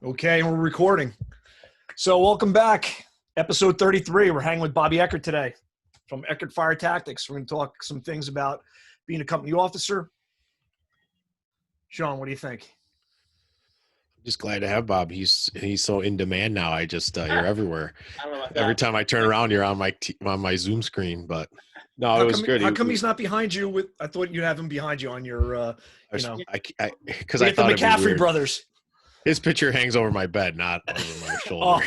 Okay, and we're recording. So welcome back. Episode 33. We're hanging with Bobby Eckert today from Eckert Fire Tactics. We're going to talk some things about being a company officer. Sean, what do you think? Just glad to have Bob. He's so in demand now. You're everywhere. I don't know about Every that. time I turn around, you're on my Zoom screen. But no, How it was come, good. How come he's not behind you? I thought you'd have him behind you on your, because you because get I the thought it'd be McCaffrey weird. brothers. His picture hangs over my bed, not over my shoulder.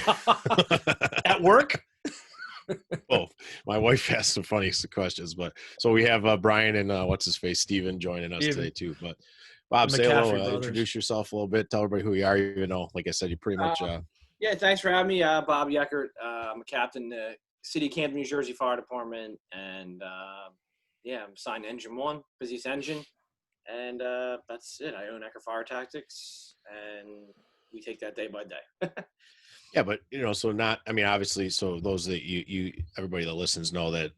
At work? Both. My wife asked some funny questions, but so we have Brian and what's his face, Steven joining us today too. But Bob, say hello. Introduce yourself a little bit. Tell everybody who you are. Even though, like I said, you pretty much. Yeah, thanks for having me, Bob Eckert. I'm a captain in the City of Camden, New Jersey Fire Department, and I'm assigned to Engine 1, busiest engine, and that's it. I own Eckert Fire Tactics, and we take that day by day. Yeah, but obviously, so those that you everybody that listens know that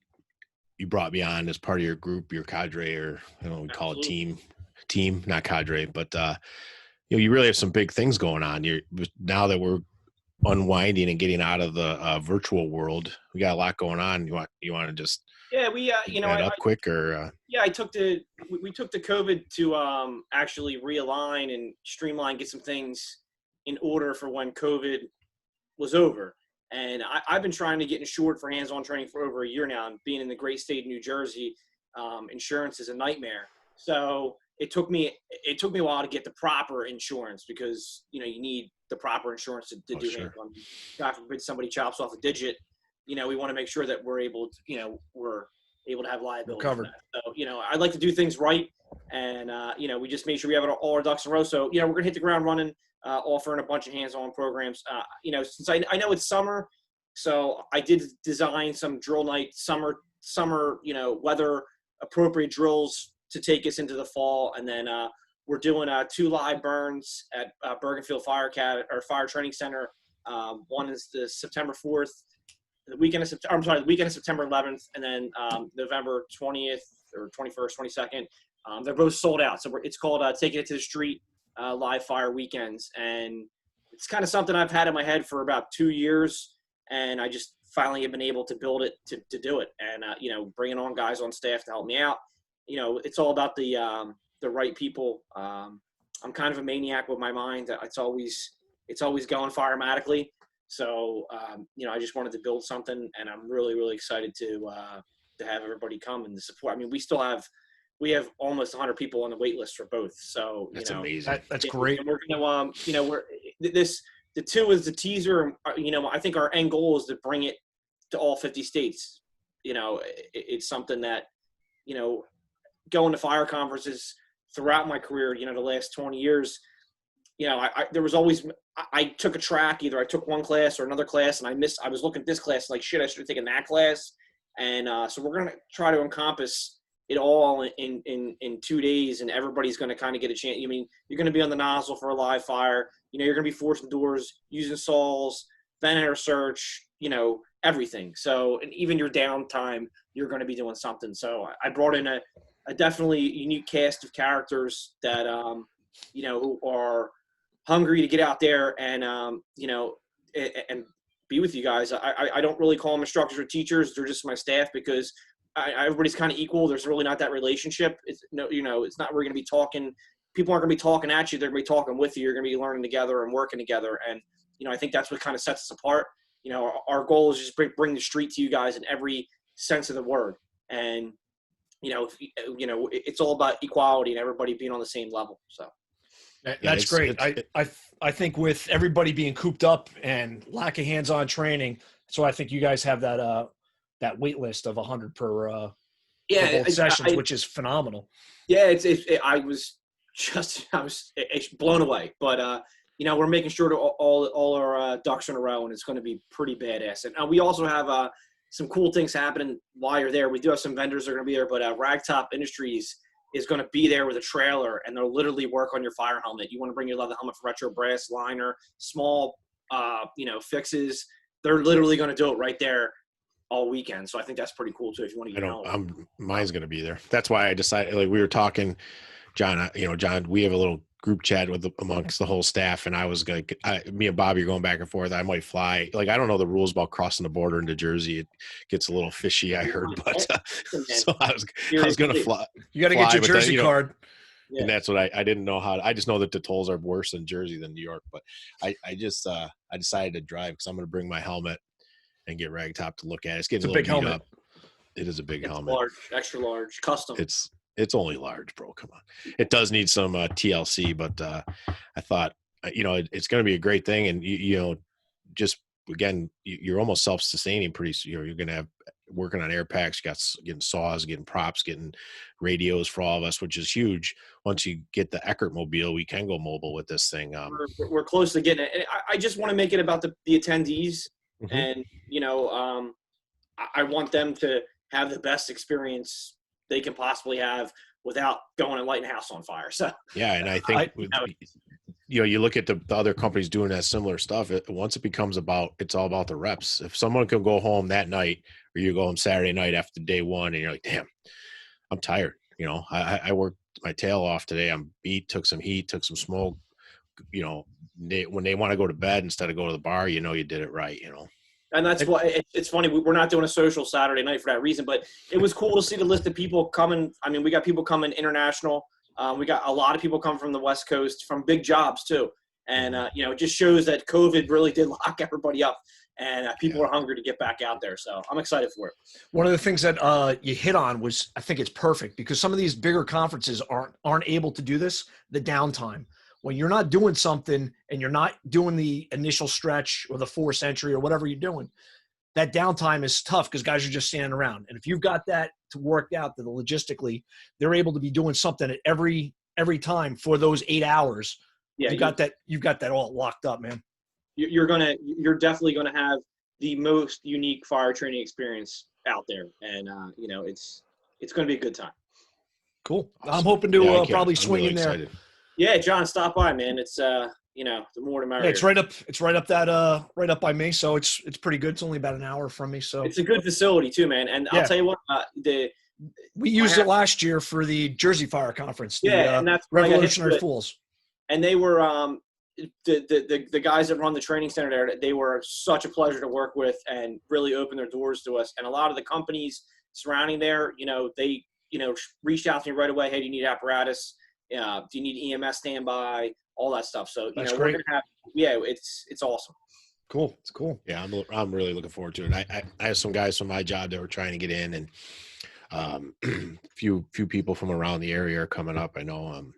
you brought me on as part of your group, your cadre, or we call it team, not cadre, but you really have some big things going on. Now that we're unwinding and getting out of the virtual world, we got a lot going on. You want to just we quick or we took the COVID to actually realign and streamline, get some things in order for when COVID was over. And I've been trying to get insured for hands-on training for over a year now. And being in the great state of New Jersey, insurance is a nightmare. So it took me a while to get the proper insurance because, you need the proper insurance to do hands-on. God forbid somebody chops off a digit. We want to make sure that we're able to have liability covered. So, I'd like to do things right. And, we just made sure we have all our ducks in a row. So, we're going to hit the ground running. Offering a bunch of hands-on programs. Since I know it's summer, so I did design some drill night summer, weather appropriate drills to take us into the fall. And then we're doing 2 live burns at Bergenfield Fire Training Center. One is the September 4th, the weekend of September 11th, and then November 20th or 21st, 22nd. They're both sold out. So it's called Taking It to the Street. Live fire weekends, and it's kind of something I've had in my head for about 2 years, and I just finally have been able to build it to do it, and bringing on guys on staff to help me out. It's all about the right people. I'm kind of a maniac with my mind. It's always going firematically. So I just wanted to build something, and I'm really, really excited to have everybody come and the support. I mean, we have almost 100 people on the wait list for both. So that's amazing. That's great. And we're going to, the 2 is the teaser. I think our end goal is to bring it to all 50 states. It's something that, going to fire conferences throughout my career, the last 20 years, there was always, I took a track, either I took one class or another class, and I was looking at this class like, shit, I should have taken that class. And so we're going to try to encompass it all in 2 days, and everybody's going to kind of get a chance. I mean, you're going to be on the nozzle for a live fire. You're going to be forcing doors, using saws, ventilator search, everything. So, and even your downtime, you're going to be doing something. So I brought in a definitely unique cast of characters that, who are hungry to get out there and, and be with you guys. I don't really call them instructors or teachers. They're just my staff because everybody's kind of equal. There's really not that relationship. It's not we're going to be talking. People aren't going to be talking at you. They're going to be talking with you. You're going to be learning together and working together. And, I think that's what kind of sets us apart. Our goal is just bring the street to you guys in every sense of the word. And, it's all about equality and everybody being on the same level. So. That's great. I think with everybody being cooped up and lack of hands-on training, so I think you guys have that wait list of 100 per both sessions, which is phenomenal. Yeah, I was blown away. But we're making sure to all our ducks in a row, and it's going to be pretty badass. And we also have some cool things happening while you're there. We do have some vendors that are going to be there, but Ragtop Industries is going to be there with a trailer, and they'll literally work on your fire helmet. You want to bring your leather helmet for retro brass liner, small fixes. They're literally going to do it right there all weekend. So I think that's pretty cool too. If you want to get mine's going to be there. That's why I decided, like we were talking, John, John, we have a little group chat amongst the whole staff, and I was me and Bobby are going back and forth. I might fly. Like, I don't know the rules about crossing the border into Jersey. It gets a little fishy, I heard, but so I was going to fly. You got to get your Jersey card. And that's what I didn't know how. I just know that the tolls are worse in Jersey than New York. But I decided to drive because I'm going to bring my helmet and get Ragtop to look at it. It's getting a little big helmet. Up. It is a big helmet. Large, extra large, custom. It's only large, bro. Come on. It does need some TLC, but I thought, it's going to be a great thing. And, just, again, you're almost self-sustaining pretty soon. You're going to have working on air packs, getting saws, getting props, getting radios for all of us, which is huge. Once you get the Eckert mobile, we can go mobile with this thing. We're close to getting it. And I just want to make it about the attendees. Mm-hmm. And, I want them to have the best experience they can possibly have without going and lighting a house on fire. So yeah, and I think you look at the other companies doing that similar stuff. Once it becomes it's all about the reps. If someone can go home that night, or you go home Saturday night after day one, and you're like, damn, I'm tired. I worked my tail off today. I'm beat. Took some heat. Took some smoke. When they want to go to bed instead of go to the bar, you did it right. And that's why it's funny. We're not doing a social Saturday night for that reason, but it was cool to see the list of people coming. I mean, we got people coming international. We got a lot of people coming from the West Coast, from big jobs too. And, it just shows that COVID really did lock everybody up, and people are hungry to get back out there. So I'm excited for it. One of the things that you hit on was, I think it's perfect, because some of these bigger conferences aren't able to do this, the downtime. When you're not doing something and you're not doing the initial stretch or the force entry or whatever you're doing, that downtime is tough because guys are just standing around. And if you've got that to work out, that logistically they're able to be doing something at every time for those 8 hours. Yeah, you've got that all locked up, man. You're definitely gonna have the most unique fire training experience out there, and it's gonna be a good time. Cool. Awesome. I'm hoping to probably swing in there. Excited. Yeah, John, stop by, man. It's the more the merrier. Yeah, it's right up right up by me, so it's pretty good. It's only about an hour from me, so it's a good facility too, man. And I'll tell you what, we used it last year for the Jersey Fire Conference. And that's Revolutionary Fools. And they were the guys that run the training center there. They were such a pleasure to work with and really opened their doors to us. And a lot of the companies surrounding there, they reached out to me right away. Hey, do you need apparatus? Do you need EMS standby? All that stuff. So that's we're great. gonna have it's awesome. Cool. It's cool. Yeah, I'm really looking forward to it. I have some guys from my job that were trying to get in, and few people from around the area are coming up. I know.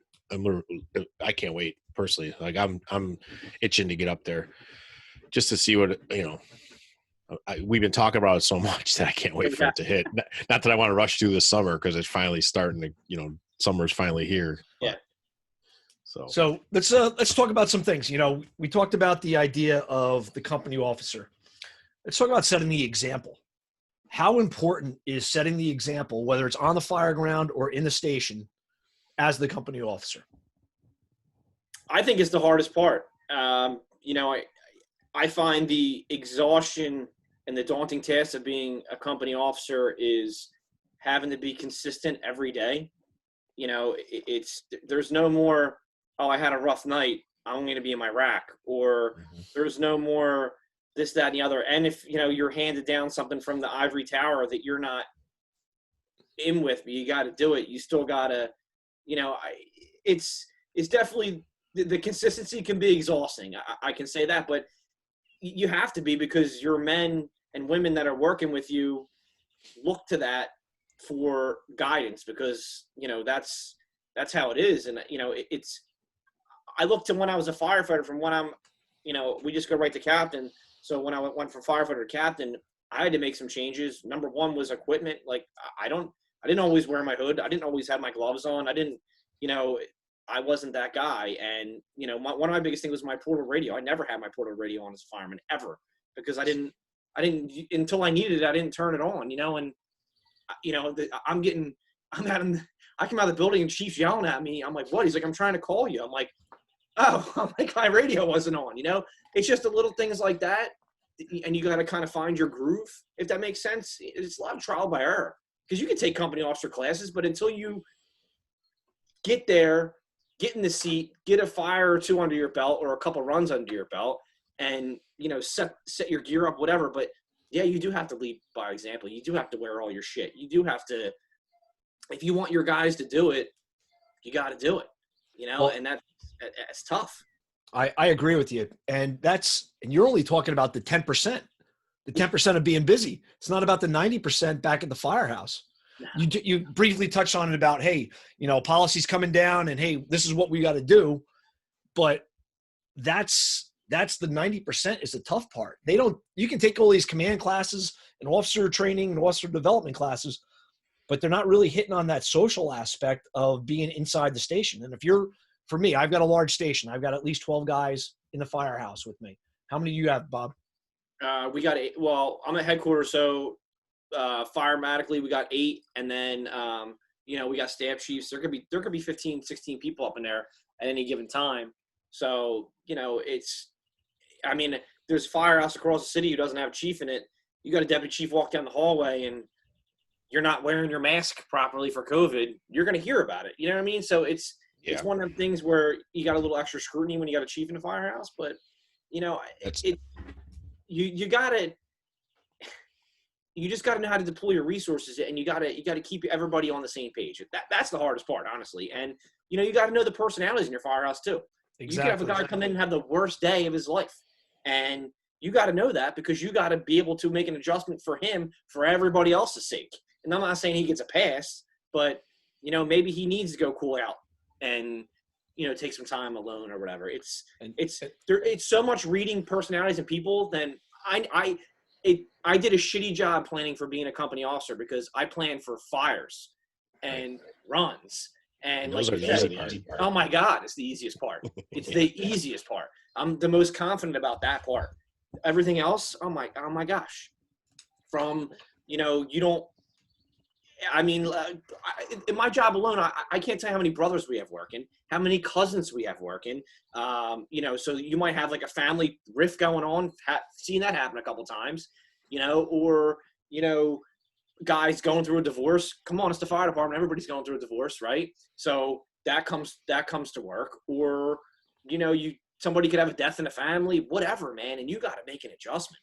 I can't wait personally. Like I'm itching to get up there just to see what we've been talking about it so much that I can't wait for it to hit. Not that I want to rush through this summer because it's finally starting to summer's finally here. Yeah. So let's talk about some things. We talked about the idea of the company officer. Let's talk about setting the example. How important is setting the example, whether it's on the fire ground or in the station, as the company officer? I think it's the hardest part. I find the exhaustion and the daunting task of being a company officer is having to be consistent every day. There's no more, oh, I had a rough night, I'm going to be in my rack, or there's no more this, that, and the other. And if, you're handed down something from the ivory tower that you're not in with, but you got to do it. You still got to, it's definitely, the consistency can be exhausting. I can say that, but you have to be, because your men and women that are working with you look to that for guidance, because that's how it is. And I look to when I was a firefighter, from when I'm we just go right to captain. So when I went from firefighter to captain, I had to make some changes. Number one was equipment. Like I didn't always wear my hood. I didn't always have my gloves on. I didn't I wasn't that guy. And one of my biggest things was my portable radio. I never had my portable radio on as a fireman ever, because I didn't until I needed it. I didn't turn it on. And I came out of the building and Chief's yelling at me. I'm like, what? He's like, I'm trying to call you. I'm like, oh, I'm like, my radio wasn't on. It's just the little things like that. And you got to kind of find your groove, if that makes sense. It's a lot of trial by error, because you can take company officer classes, but until you get there, get in the seat, get a fire or two under your belt or a couple runs under your belt, and, you know, set your gear up, whatever. But yeah, you do have to lead by example. You do have to wear all your shit. You do have to, if you want your guys to do it, you got to do it, you know, and that's tough. I agree with you. And you're only talking about the 10%, the 10% of being busy. It's not about the 90% back at the firehouse. No. You briefly touched on it about, hey, you know, policy's coming down and, hey, this is what we got to do. But that's the 90% is the tough part. You can take all these command classes and officer training and officer development classes, but they're not really hitting on that social aspect of being inside the station. And for me, I've got a large station. I've got at least 12 guys in the firehouse with me. How many do you have, Bob? We got 8. Well, I'm at headquarters, so firematically we got 8, and then you know, we got staff chiefs. There could be 15, 16 people up in there at any given time. So, you know, there's firehouse across the city who doesn't have a chief in it. You got a deputy chief walk down the hallway and you're not wearing your mask properly for COVID, you're going to hear about it. You know what I mean? So it's one of them things where you got a little extra scrutiny when you got a chief in the firehouse, but you know, you just got to know how to deploy your resources, and you got to keep everybody on the same page. That's the hardest part, honestly. And you know, you got to know the personalities in your firehouse too. Exactly. You could have a guy come in and have the worst day of his life, and you got to know that because you got to be able to make an adjustment for him for everybody else's sake. And I'm not saying he gets a pass, but you know, maybe he needs to go cool out and, you know, take some time alone or whatever. It's so much reading personalities and people. Then I did a shitty job planning for being a company officer because I planned for fires and runs. And those like are the easy part. Oh my God, it's the easiest part. It's the easiest part. I'm the most confident about that part. Everything else, oh my gosh. From, you know, you don't, I mean, in my job alone, I can't tell you how many brothers we have working, how many cousins we have working. You know, so you might have like a family rift going on, seen that happen a couple times, you know, or, you know, guys going through a divorce. Come on, it's the fire department. Everybody's going through a divorce, right? So that comes to work. Or, you know, somebody could have a death in the family, whatever, man, and you got to make an adjustment.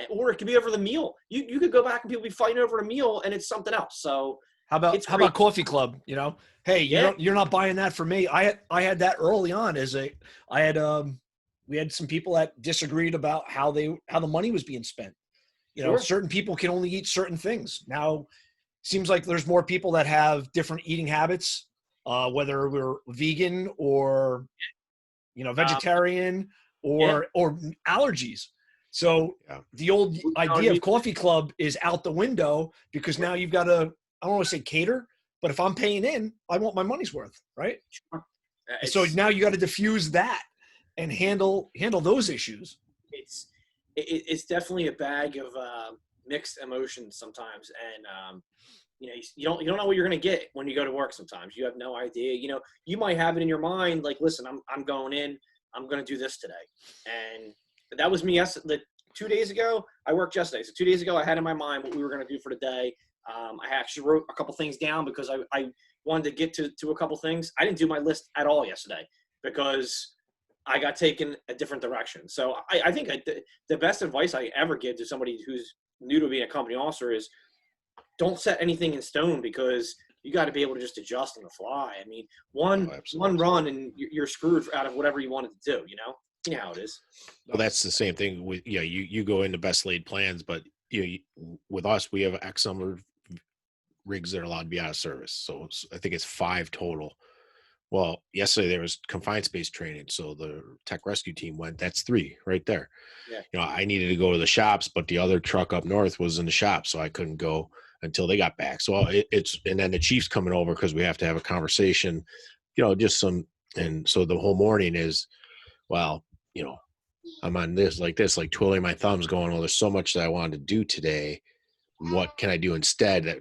Or it could be over the meal. You could go back and people be fighting over a meal and it's something else. So how about coffee club? You know, hey, you're not buying that for me. I had that early on we had some people that disagreed about how the money was being spent. You know, certain people can only eat certain things. Now, seems like there's more people that have different eating habits, whether we're vegan or, you know, vegetarian or allergies. So the old idea of coffee club is out the window because now you've got to, I don't want to say cater, but if I'm paying in, I want my money's worth, right? Sure. So now you got to diffuse that and handle those issues. It's definitely a bag of mixed emotions sometimes, and you know, you don't know what you're going to get when you go to work. Sometimes you have no idea. You know, you might have it in your mind, like, listen, I'm going in, I'm going to do this today, and that was me. 2 days ago, I worked yesterday. So 2 days ago, I had in my mind what we were going to do for the day. I actually wrote a couple things down because I wanted to get to a couple things. I didn't do my list at all yesterday because I got taken a different direction. So I think the best advice I ever give to somebody who's new to being a company officer is don't set anything in stone because you got to be able to just adjust on the fly. I mean, one run and you're screwed out of whatever you wanted to do, you know? You know how it is. Well, that's the same thing with, you know, you go into best laid plans, but with us, we have X number of rigs that are allowed to be out of service. So I think it's 5 total. Well, yesterday there was confined space training. So the tech rescue team went, that's 3 right there. Yeah. You know, I needed to go to the shops, but the other truck up north was in the shop. So I couldn't go until they got back. So and then the chief's coming over because we have to have a conversation, you know, and so the whole morning is, well, you know, I'm on this, like twiddling my thumbs going, well, there's so much that I wanted to do today. What can I do instead that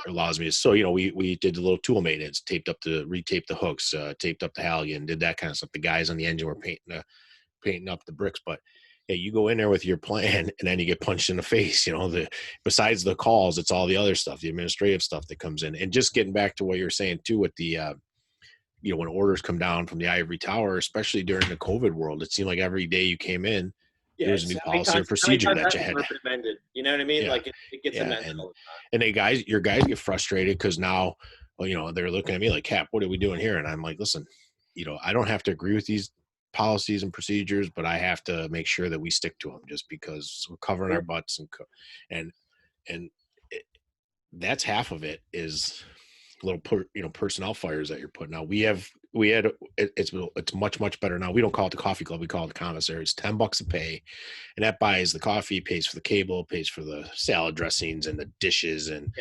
allows me to, so, you know, we did a little tool maintenance, retaped the hooks, taped up the hallion, did that kind of stuff. The guys on the engine were painting up the bricks, but yeah, you go in there with your plan and then you get punched in the face, you know, besides the calls, it's all the other stuff, the administrative stuff that comes in. And just getting back to what you're saying too, with the when orders come down from the ivory tower, especially during the COVID world, it seemed like every day you came in, there was a new policy or procedure that you had. Amended, you know what I mean? Yeah. Like it gets amended all the time. And your guys get frustrated because now, they're looking at me like, Cap, what are we doing here? And I'm like, listen, I don't have to agree with these policies and procedures, but I have to make sure that we stick to them, just because we're covering our butts and that's half of it is little personnel fires that you're putting out. It's much better now. We don't call it the coffee club, we call it the commissary. It's $10 a pay, and that buys the coffee, pays for the cable, pays for the salad dressings and the dishes and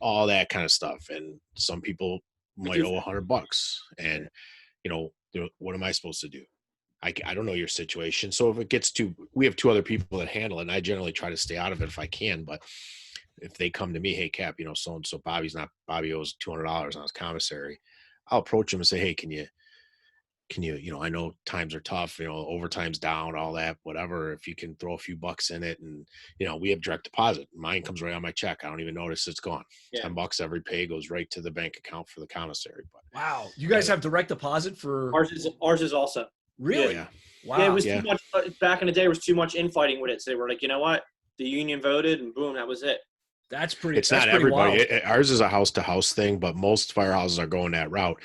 all that kind of stuff. And some people might owe $100, and what am I supposed to do? I don't know your situation. So if it gets to, we have 2 other people that handle it, and I generally try to stay out of it if I can. But if they come to me, hey, Cap, so-and-so Bobby owes $200 on his commissary, I'll approach him and say, hey, can you, I know times are tough, overtime's down, all that, whatever. If you can throw a few bucks in it, and, we have direct deposit. Mine comes right on my check. I don't even notice it's gone. $10 every pay goes right to the bank account for the commissary. But wow. You guys have direct deposit for ours is also. Really? Yeah. Wow. Yeah, it was too much back in the day. There was too much infighting with it. So they were like, you know what? The union voted, and boom, that was it. It's not pretty everybody. Ours is a house to house thing, but most firehouses are going that route.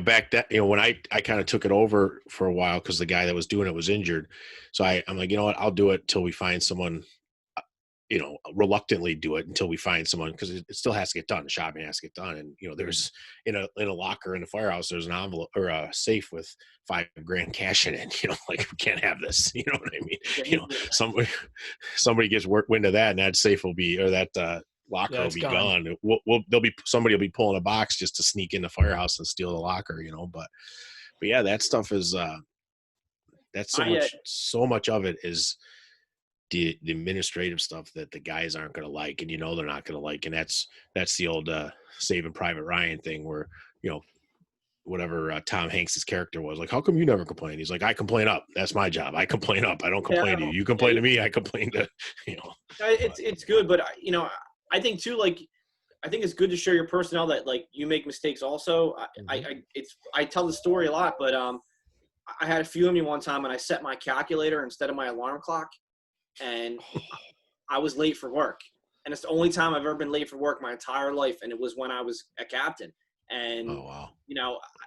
Back that, when I kind of took it over for a while, because the guy that was doing it was injured. So I'm like, you know what, I'll do it till we find someone, reluctantly do it until we find someone, because it still has to get done. The shopping has to get done. And, there's in a locker in the firehouse, there's an envelope or a safe with $5,000 cash in it. We can't have this. You know what I mean? Somebody gets wind of that, and that safe will be, or that locker will be gone. Somebody will be pulling a box just to sneak in the firehouse and steal the locker, but yeah, that stuff is, that's so much of it is the administrative stuff that the guys aren't going to like, and they're not going to like. And that's the old Saving Private Ryan thing, where whatever Tom Hanks's character was like, how come you never complain? He's like, I complain up. That's my job. I complain up. I don't complain to you. You complain to me. I complain to It's good, but I think too, like, I think it's good to show your personnel that, like, you make mistakes also. I tell the story a lot, but I had a few of me one time, and I set my calculator instead of my alarm clock, and I was late for work. And it's the only time I've ever been late for work my entire life, and it was when I was a captain. And,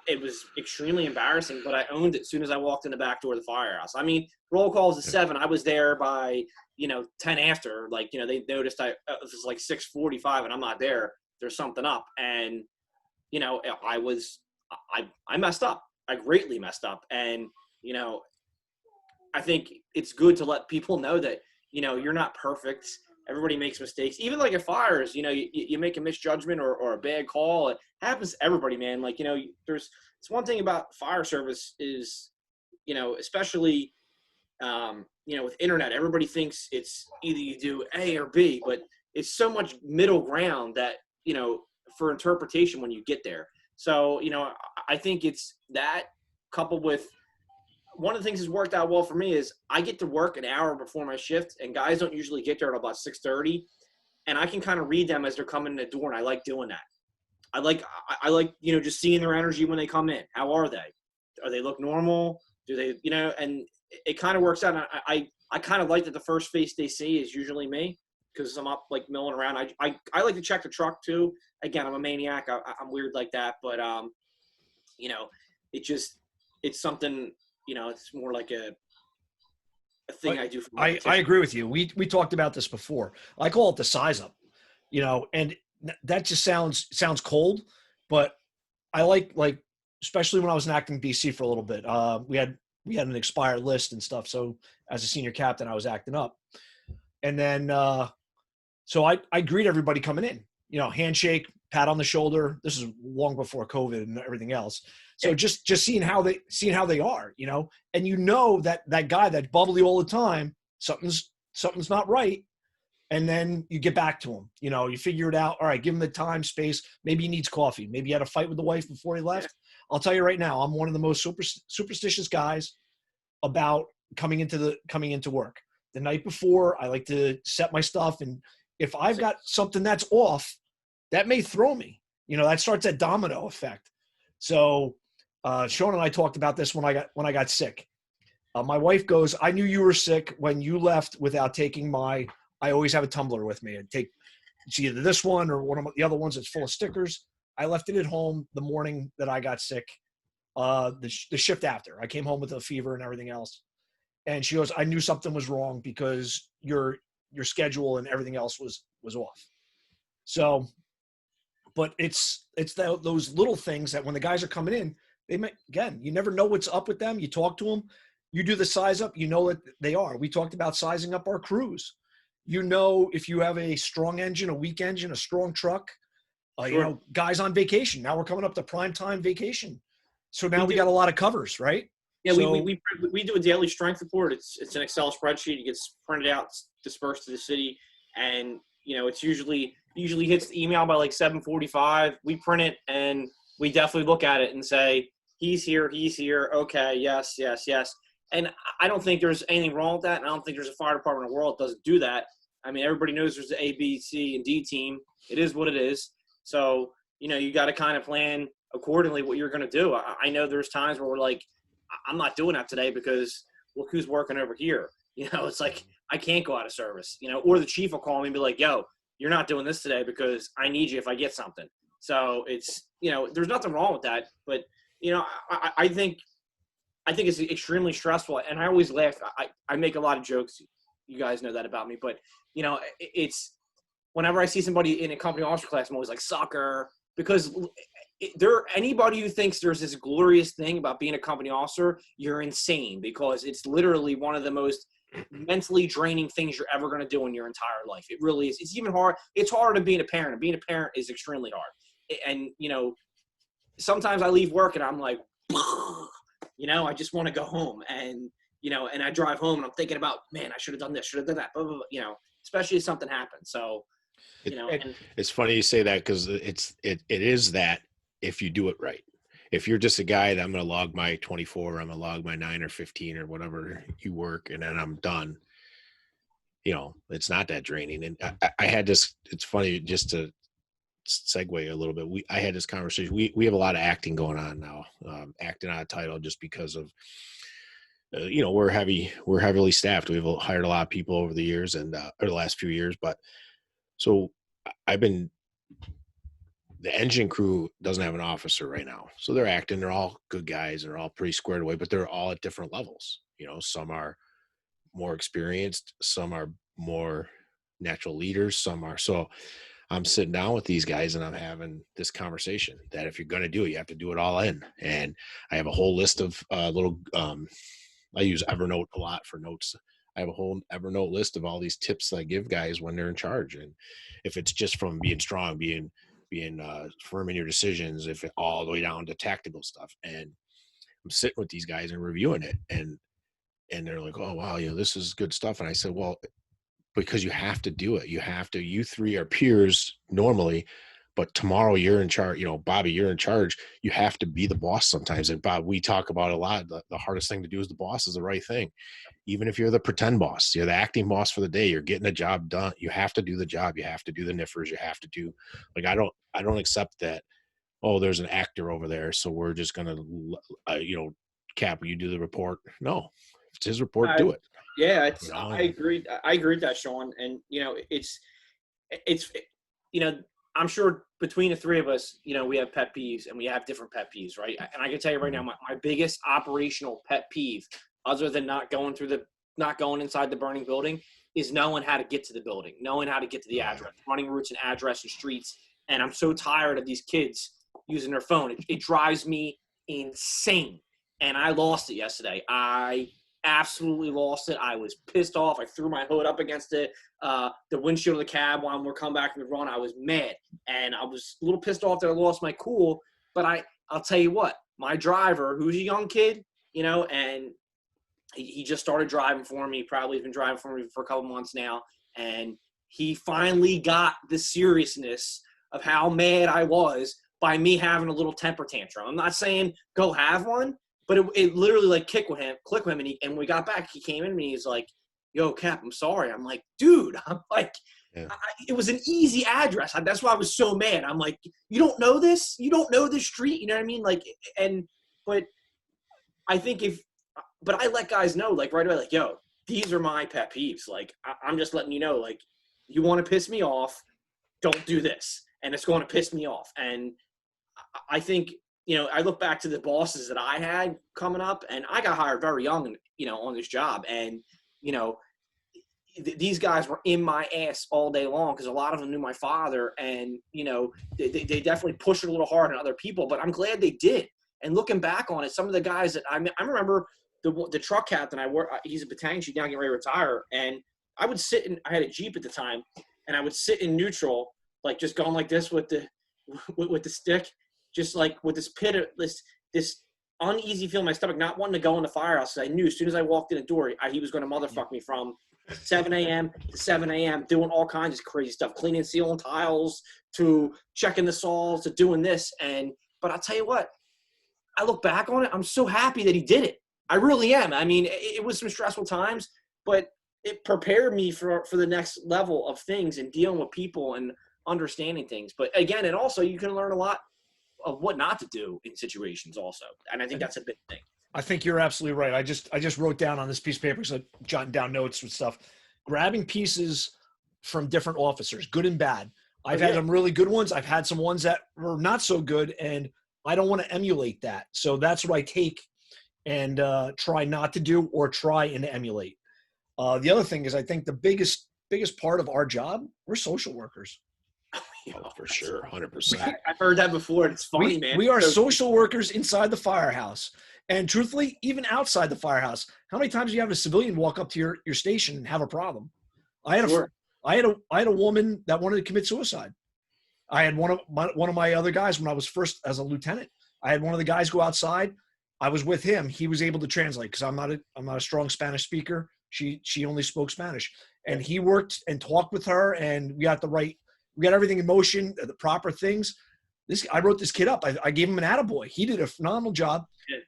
it was extremely embarrassing, but I owned it as soon as I walked in the back door of the firehouse. I mean, roll calls at 7. I was there by, 10 after. Like, they noticed it was like 6:45 and I'm not there. There's something up. And, I messed up. I greatly messed up. And, I think it's good to let people know that, you're not perfect. Everybody makes mistakes. Even like at fires, you make a misjudgment or a bad call. It happens to everybody, man. Like, it's one thing about fire service is, especially, with internet, everybody thinks it's either you do A or B, but it's so much middle ground that, for interpretation when you get there. So, I think it's that coupled with, one of the things that's worked out well for me is I get to work an hour before my shift, and guys don't usually get there at about 6:30, and I can kind of read them as they're coming in the door, and I like doing that. I like just seeing their energy when they come in. How are they? Are they look normal? Do they, and it kind of works out. I kind of like that the first face they see is usually me, because I'm up like milling around. I like to check the truck too. Again, I'm a maniac. I'm weird like that, but it's something. It's more like a thing I do. I agree with you. We talked about this before. I call it the size up, and that just sounds cold, but I like, especially when I was in acting BC for a little bit, we had an expired list and stuff. So as a senior captain, I was acting up, and then, so I greet everybody coming in, handshake, pat on the shoulder. This is long before COVID and everything else. So just seeing how they are, and that guy that's bubbly all the time, something's not right. And then you get back to him, you figure it out. All right, give him the time, space. Maybe he needs coffee. Maybe he had a fight with the wife before he left. Yeah. I'll tell you right now, I'm one of the most superstitious guys about coming into work. The night before, I like to set my stuff. And if I've got something that's off, that may throw me, that starts that domino effect. So, Sean and I talked about this when I got sick. My wife goes, I knew you were sick when you left without taking I always have a tumbler with me. It's either this one or one of the other ones that's full of stickers. I left it at home the morning that I got sick, the shift after. I came home with a fever and everything else. And she goes, I knew something was wrong because your schedule and everything else was off. So, but it's those little things that when the guys are coming in, again, you never know what's up with them. You talk to them, you do the size up, you know what they are. We talked about sizing up our crews. You know, if you have a strong engine, a weak engine, a strong truck, Sure. You know, guys on vacation. Now we're coming up to prime time vacation. So now we got a lot of covers, right? Yeah, so, we do a daily strength report. It's an Excel spreadsheet. It gets printed out, dispersed to the city, and you know, it's usually hits the email by like 7:45. We print it and we definitely look at it and say, he's here. Okay, yes. And I don't think there's anything wrong with that. And I don't think there's a fire department in the world that doesn't do that. I mean, everybody knows there's the A, B, C, and D team. It is what it is. So, you know, you got to kind of plan accordingly what you're going to do. I know there's times where we're like, I'm not doing that today because look who's working over here. You know, it's like I can't go out of service, you know, or the chief will call me and be like, yo, you're not doing this today because I need you if I get something. So it's, you know, there's nothing wrong with that. But, you know, I think it's extremely stressful. And I always laugh. I make a lot of jokes. You guys know that about me. But, you know, it's whenever I see somebody in a company officer class, I'm always like, sucker. Because anybody who thinks there's this glorious thing about being a company officer, you're insane, because it's literally one of the most mentally draining things you're ever going to do in your entire life. It really is. It's even hard. It's harder than being a parent. And being a parent is extremely hard. And, you know, sometimes I leave work and I'm like, you know, I just want to go home. And, you know, and I drive home and I'm thinking about, man, I should have done this, should have done that, blah, blah, blah, you know, especially if something happens. So, you know, it's funny you say that, because it is that if you do it right. If you're just a guy that I'm going to log my 24, I'm going to log my 9 or 15 or whatever you work, and then I'm done, you know, it's not that draining. And I had this, it's funny, just to segue a little bit. I had this conversation. We have a lot of acting going on now, acting out of title, just because of, you know, we're heavily staffed. We've hired a lot of people over the years and, or the last few years, but so the engine crew doesn't have an officer right now. So they're acting, they're all good guys. They're all pretty squared away, but they're all at different levels. You know, some are more experienced, some are more natural leaders, some are. So I'm sitting down with these guys and I'm having this conversation that if you're going to do it, you have to do it all in. And I have a whole list of little, I use Evernote a lot for notes. I have a whole Evernote list of all these tips I give guys when they're in charge. And if it's just from being strong, being firm in your decisions, if it all the way down to tactical stuff. And I'm sitting with these guys and reviewing it, and they're like, oh, wow, you know, this is good stuff. And I said, well, because you have to do it. You three are peers normally, but tomorrow you're in charge. You know, Bobby, you're in charge. You have to be the boss sometimes. And Bob, we talk about a lot. The hardest thing to do is the boss is the right thing. Even if you're the pretend boss, you're the acting boss for the day, you're getting the job done. You have to do the job. You have to do the niffers. You have to do, like, I don't accept that. Oh, there's an actor over there, so we're just going to, you know, Cap, you do the report. No, if it's his report, do it. Yeah, you know? I agree. I agree with that, Sean. And, you know, it's, you know, I'm sure between the three of us, you know, we have pet peeves and we have different pet peeves, right? And I can tell you right now, my biggest operational pet peeve, other than not going inside the burning building, is knowing how to get to the building, knowing how to get to the address, running routes and address and streets. And I'm so tired of these kids using their phone. It drives me insane. And I lost it yesterday. I absolutely lost it. I was pissed off. I threw my hood up against it, the windshield of the cab while we're coming back from the run. I was mad. And I was a little pissed off that I lost my cool. But I'll tell you what, my driver, who's a young kid, you know, and he just started driving for me. Probably been driving for me for a couple months now. And he finally got the seriousness of how mad I was by me having a little temper tantrum. I'm not saying go have one, but it literally like clicked with him. And when we got back, he came in and he's like, yo, Cap, I'm sorry. I'm like, dude, I'm like, yeah. It was an easy address. That's why I was so mad. I'm like, you don't know this? You don't know this street? You know what I mean? Like, and But I think but I let guys know, like, right away, like, yo, these are my pet peeves. Like, I'm just letting you know, like, you want to piss me off, don't do this. And it's going to piss me off. And I think, I look back to the bosses that I had coming up, and I got hired very young, on this job. And, these guys were in my ass all day long because a lot of them knew my father, and, they definitely pushed it a little hard on other people, but I'm glad they did. And looking back on it, some of the guys that I remember the truck captain he's a battalion chief now, getting ready to retire. And I would I had a Jeep at the time, and I would sit in neutral, like just going like this with the stick, just like with this this uneasy feeling in my stomach, not wanting to go in the firehouse. I knew as soon as I walked in the door, he was going to motherfuck me from 7 a.m. to 7 a.m. doing all kinds of crazy stuff, cleaning, sealing tiles, to checking the saws, to doing this. But I'll tell you what, I look back on it, I'm so happy that he did it. I really am. I mean, it was some stressful times, but it prepared me for the next level of things and dealing with people and understanding things. But again, and also you can learn a lot of what not to do in situations also. And I think that's a big thing. I think you're absolutely right. I just wrote down on this piece of paper, so jotting down notes and stuff, grabbing pieces from different officers, good and bad. I've had some really good ones. I've had some ones that were not so good, and I don't want to emulate that. So that's what I take and try not to do or try and emulate. The other thing is, I think the biggest part of our job, we're social workers. Oh, for sure, 100%. I've heard that before, and it's funny, man. We are social workers inside the firehouse. And truthfully, even outside the firehouse, how many times do you have a civilian walk up to your station and have a problem? I had a woman that wanted to commit suicide. I had one of my other guys when I was first as a lieutenant. I had one of the guys go outside. I was with him. He was able to translate because I'm not a strong Spanish speaker. She only spoke Spanish, and he worked and talked with her, and we got everything in motion, the proper things. I wrote this kid up. I gave him an attaboy. He did a phenomenal job. Yeah.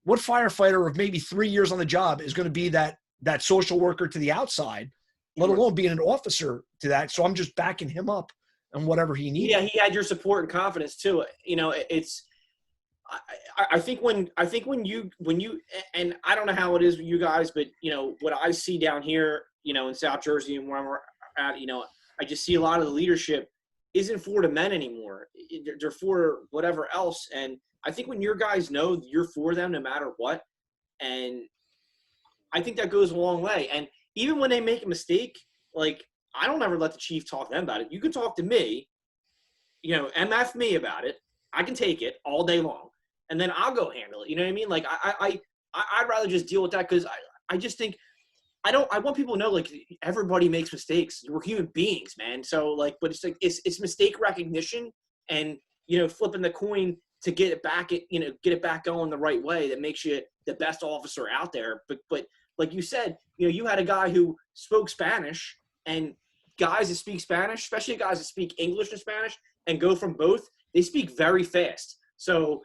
What firefighter of maybe 3 years on the job is going to be that social worker to the outside, let alone being an officer to that? So I'm just backing him up and whatever he needs. Yeah, he had your support and confidence too. It's. I think when you and I don't know how it is with you guys, but what I see down here, in South Jersey and where we're at, I just see a lot of the leadership isn't for the men anymore. They're for whatever else. And I think when your guys know you're for them no matter what, and I think that goes a long way. And even when they make a mistake, like, I don't ever let the chief talk to them about it. You can talk to me, MF me about it. I can take it all day long, and then I'll go handle it. You know what I mean? Like, I'd rather just deal with that, because I just think I want people to know, like, everybody makes mistakes. We're human beings, man. So, like, but it's like it's mistake recognition and flipping the coin to get it back going the right way that makes you the best officer out there. But like you said, you had a guy who spoke Spanish, and guys that speak Spanish, especially guys that speak English and Spanish and go from both, they speak very fast. So,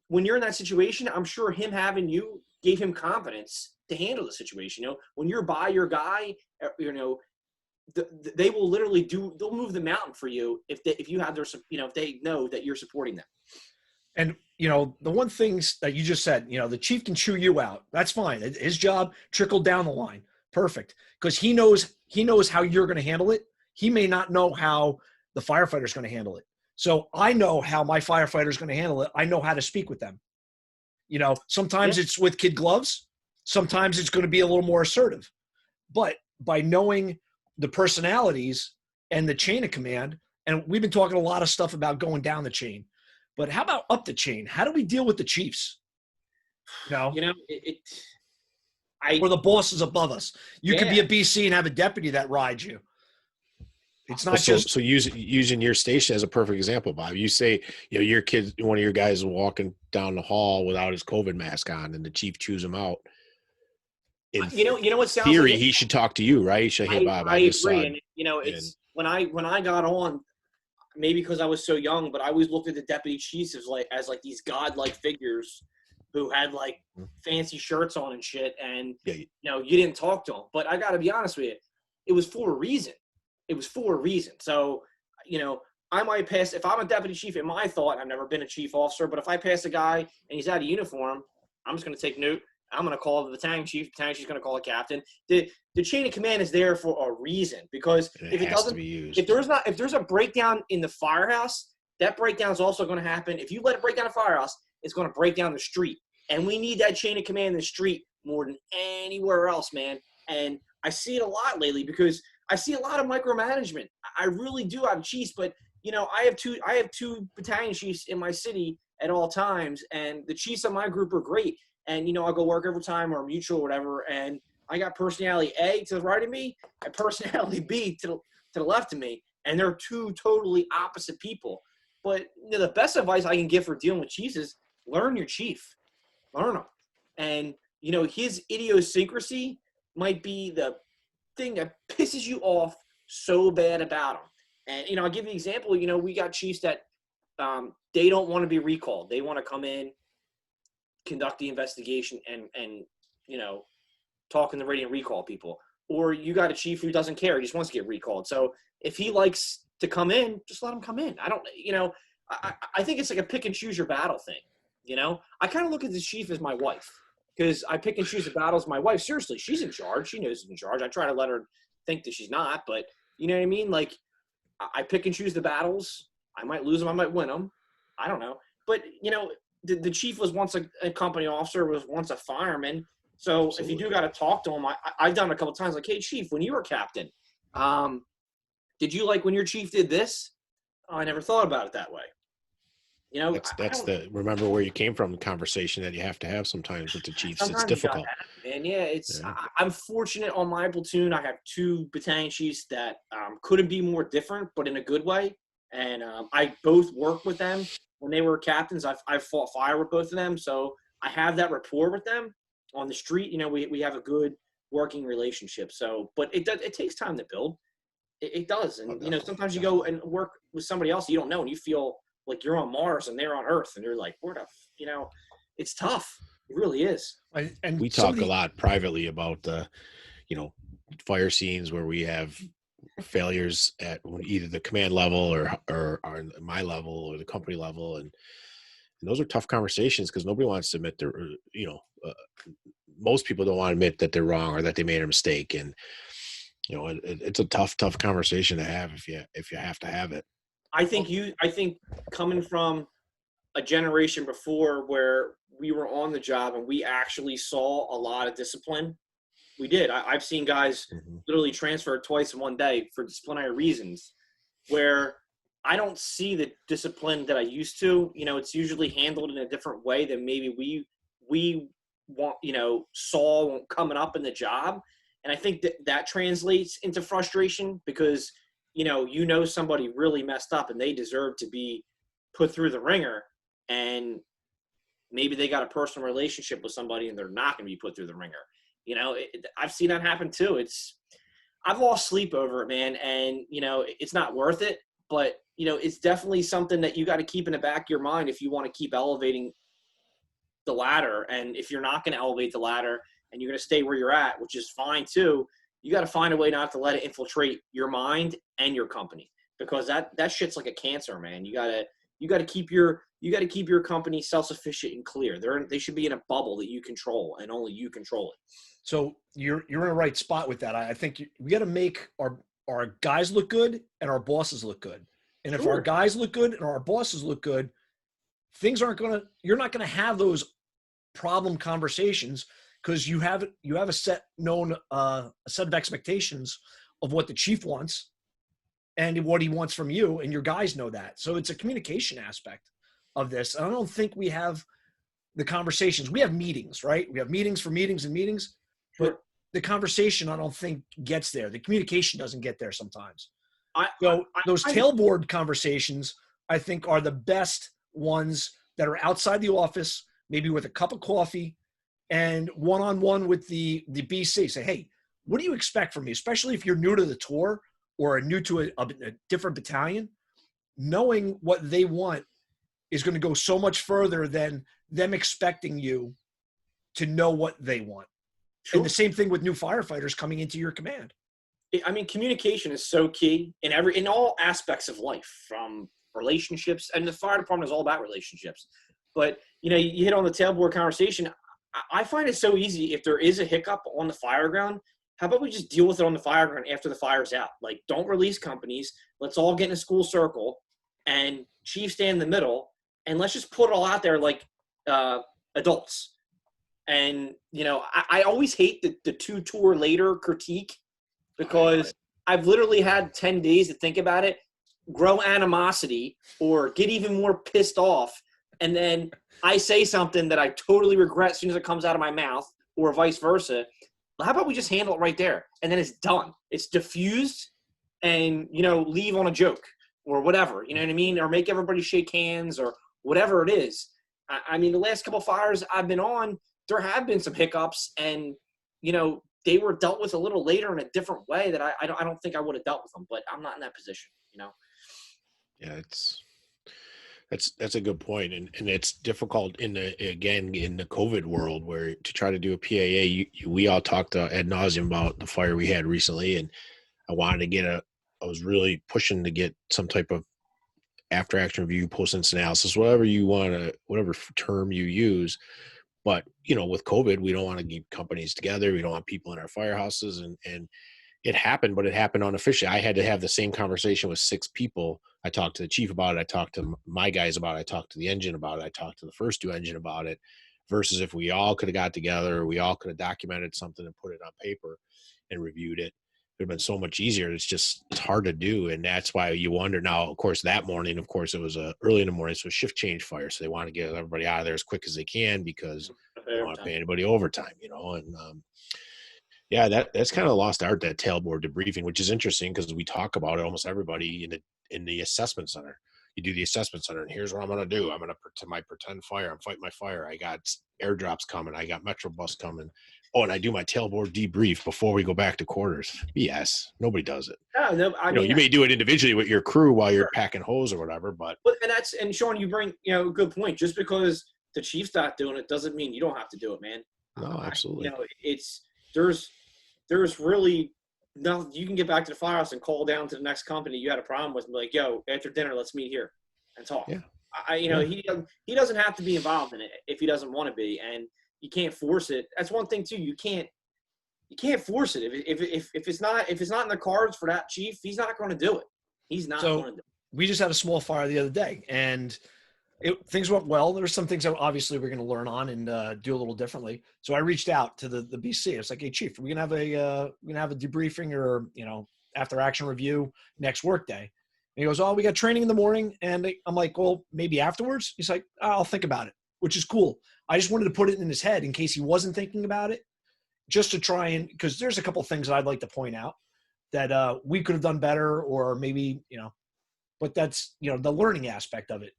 when you're in that situation, I'm sure him having you gave him confidence to handle the situation. When you're by your guy, they will literally they'll move the mountain for you if you have if they know that you're supporting them. And, the one things that you just said, the chief can chew you out. That's fine. His job trickled down the line. Perfect. Because he knows how you're going to handle it. He may not know how the firefighter's going to handle it. So I know how my firefighter is going to handle it. I know how to speak with them. Sometimes it's with kid gloves. Sometimes it's going to be a little more assertive. But by knowing the personalities and the chain of command, and we've been talking a lot of stuff about going down the chain, but how about up the chain? How do we deal with the chiefs? Or the bosses above us. You could be a BC and have a deputy that rides you. It's not so using your station as a perfect example, Bob. You say, your kid, one of your guys is walking down the hall without his COVID mask on, and the chief chews him out. In what sounds theory, like he should talk to you, right? He should, hey, Bob, I agree. And it's when I got on, maybe because I was so young, but I always looked at the deputy chiefs as these godlike figures who had like fancy shirts on and shit, and you didn't talk to them. But I got to be honest with you, it was for a reason. So, I might pass, if I'm a deputy chief, in my thought, I've never been a chief officer, but if I pass a guy and he's out of uniform, I'm just going to take note. I'm going to call the battalion chief. Battalion chief's going to call a captain. The chain of command is there for a reason, because if it doesn't, if there's a breakdown in the firehouse, that breakdown is also going to happen. If you let it break down the firehouse, it's going to break down the street. And we need that chain of command in the street more than anywhere else, man. And I see it a lot lately because I see a lot of micromanagement. I really do out of chiefs, but you know, I have two battalion chiefs in my city at all times, and the chiefs of my group are great. And you know, I'll go work overtime or mutual or whatever, and I got personality A to the right of me and personality B to the left of me, and they're two totally opposite people. But you know, the best advice I can give for dealing with chiefs is learn your chief, learn him, and you know, his idiosyncrasy might be the thing that pisses you off so bad about him. And, you know, I'll give you an example. You know, we got chiefs that they don't want to be recalled. They want to come in, conduct the investigation, and you know, talk in the radio and recall people. Or you got a chief who doesn't care. He just wants to get recalled. So if he likes to come in, just let him come in. I don't, you know, I think it's like a pick and choose your battle thing. You know, I kind of look at the chief as my wife, because I pick and choose the battles. My wife, seriously, she's in charge. She knows she's in charge. I try to let her think that she's not, but you know what I mean? Like, I pick and choose the battles. I might lose them. I might win them. I don't know. But, you know, the chief was once a company officer, was once a fireman. So Absolutely. If you do got to talk to him, I've done it a couple of times, like, hey, chief, when you were captain, did you like when your chief did this? Oh, I never thought about it that way. You know, that's the remember where you came from conversation that you have to have sometimes with the chiefs. It's difficult. And yeah, I'm fortunate on my platoon. I have two battalion chiefs that couldn't be more different, but in a good way. And I both worked with them when they were captains. I've fought fire with both of them, so I have that rapport with them on the street. You know, we have a good working relationship. So, but it takes time to build. It does, and you know, sometimes you go and work with somebody else you don't know, and you feel like you're on Mars and they're on Earth, and you're like, you know, it's tough. It really is. And we talk a lot privately about the, you know, fire scenes where we have failures at either the command level or my level or the company level. And those are tough conversations because nobody wants to admit most people don't want to admit that they're wrong or that they made a mistake. And, you know, it's a tough conversation to have if you have to have it. I think coming from a generation before where we were on the job and we actually saw a lot of discipline, we did. I've seen guys literally transfer twice in one day for disciplinary reasons, where I don't see the discipline that I used to. You know, it's usually handled in a different way than maybe we want, you know, saw coming up in the job. And I think that translates into frustration because – you know, somebody really messed up and they deserve to be put through the ringer, and maybe they got a personal relationship with somebody and they're not going to be put through the ringer. You know, I've seen that happen too. I've lost sleep over it, man. And, you know, it's not worth it, but you know, it's definitely something that you got to keep in the back of your mind if you want to keep elevating the ladder. And if you're not going to elevate the ladder and you're going to stay where you're at, which is fine too, you got to find a way not to let it infiltrate your mind and your company, because that shit's like a cancer, man. You got to keep your company self-sufficient and clear. They should be in a bubble that you control and only you control it. So you're in the right spot with that. I think we got to make our guys look good and our bosses look good. And if our guys look good and our bosses look good, you're not going to have those problem conversations, because you have a set of expectations of what the chief wants and what he wants from you, and your guys know that. So it's a communication aspect of this. And I don't think we have the conversations. We have meetings, right? We have meetings for meetings and meetings, but the conversation I don't think gets there. The communication doesn't get there sometimes. Those tailboard conversations, I think, are the best ones that are outside the office, maybe with a cup of coffee, and one-on-one with the BC. Say, hey, what do you expect from me? Especially if you're new to the tour or new to a different battalion, knowing what they want is going to go so much further than them expecting you to know what they want. Sure. And the same thing with new firefighters coming into your command. I mean, communication is so key in all aspects of life, from relationships, and the fire department is all about relationships. But, you know, you hit on the tailboard conversation. I find it so easy if there is a hiccup on the fire ground. How about we just deal with it on the fire ground after the fire's out? Like, don't release companies. Let's all get in a school circle and chief stand in the middle, and let's just put it all out there like adults. And, you know, I always hate the 2 tour later critique, because I've literally had 10 days to think about it, grow animosity, or get even more pissed off. And then I say something that I totally regret as soon as it comes out of my mouth, or vice versa. How about we just handle it right there? And then it's done. It's diffused, and, you know, leave on a joke or whatever, you know what I mean? Or make everybody shake hands or whatever it is. I mean, the last couple of fires I've been on, there have been some hiccups, and, you know, they were dealt with a little later in a different way that I don't think I would have dealt with them, but I'm not in that position, you know? Yeah, that's a good point. And it's difficult in the COVID world, where to try to do a PAA, we all talked ad nauseum about the fire we had recently. And I wanted to I was really pushing to get some type of after action review, post incident analysis, whatever term you use. But, you know, with COVID, we don't want to keep companies together. We don't want people in our firehouses. And it happened, but it happened unofficially. I had to have the same conversation with 6 people. I talked to the chief about it. I talked to my guys about it. I talked to the engine about it. I talked to the first 2 engine about it, versus if we all could have got together, we all could have documented something and put it on paper and reviewed it. It would have been so much easier. It's hard to do. And that's why you wonder now, of course, that morning, of course, it was early in the morning. So shift change fire. So they want to get everybody out of there as quick as they can, because they don't want to pay anybody overtime, you know? And, yeah, that's kind of lost art, that tailboard debriefing, which is interesting, because we talk about it, almost everybody in the assessment center. You do the assessment center, and here's what I'm going to do. I'm going to pretend fire. I'm fighting my fire. I got airdrops coming. I got Metro bus coming. Oh, and I do my tailboard debrief before we go back to quarters. BS. Nobody does it. No, I mean, you may do it individually with your crew while you're packing hose or whatever, but and Sean, you bring, you know, a good point. Just because the chief's not doing it doesn't mean you don't have to do it, man. No, absolutely. You know, there's really nothing. You can get back to the firehouse and call down to the next company you had a problem with and be like, yo, after dinner, let's meet here and talk. Yeah. He doesn't have to be involved in it if he doesn't want to be, and you can't force it. That's one thing too. You can't force it. If it's not in the cards for that chief, he's not going to do it. He's not going to do it. We just had a small fire the other day, and things went well. There's some things that obviously we're going to learn on and do a little differently. So I reached out to the BC. It's like, hey, chief, we're going to have a debriefing or, you know, after action review next work day. And he goes, oh, we got training in the morning. And I'm like, well, maybe afterwards. He's like, I'll think about it, which is cool. I just wanted to put it in his head in case he wasn't thinking about it, just to try and, because there's a couple of things that I'd like to point out that we could have done better, or maybe, you know, but that's, you know, the learning aspect of it.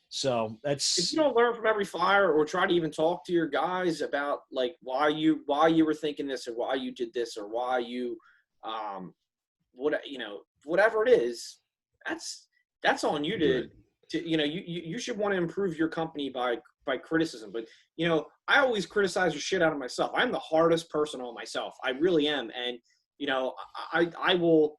So that's, if you don't learn from every fire, or try to even talk to your guys about like why you were thinking this, or why you did this, or why you, whatever it is, that's on you to you know, you should want to improve your company by criticism. But, you know, I always criticize the shit out of myself. I'm the hardest person on myself. I really am. And, you know, I will,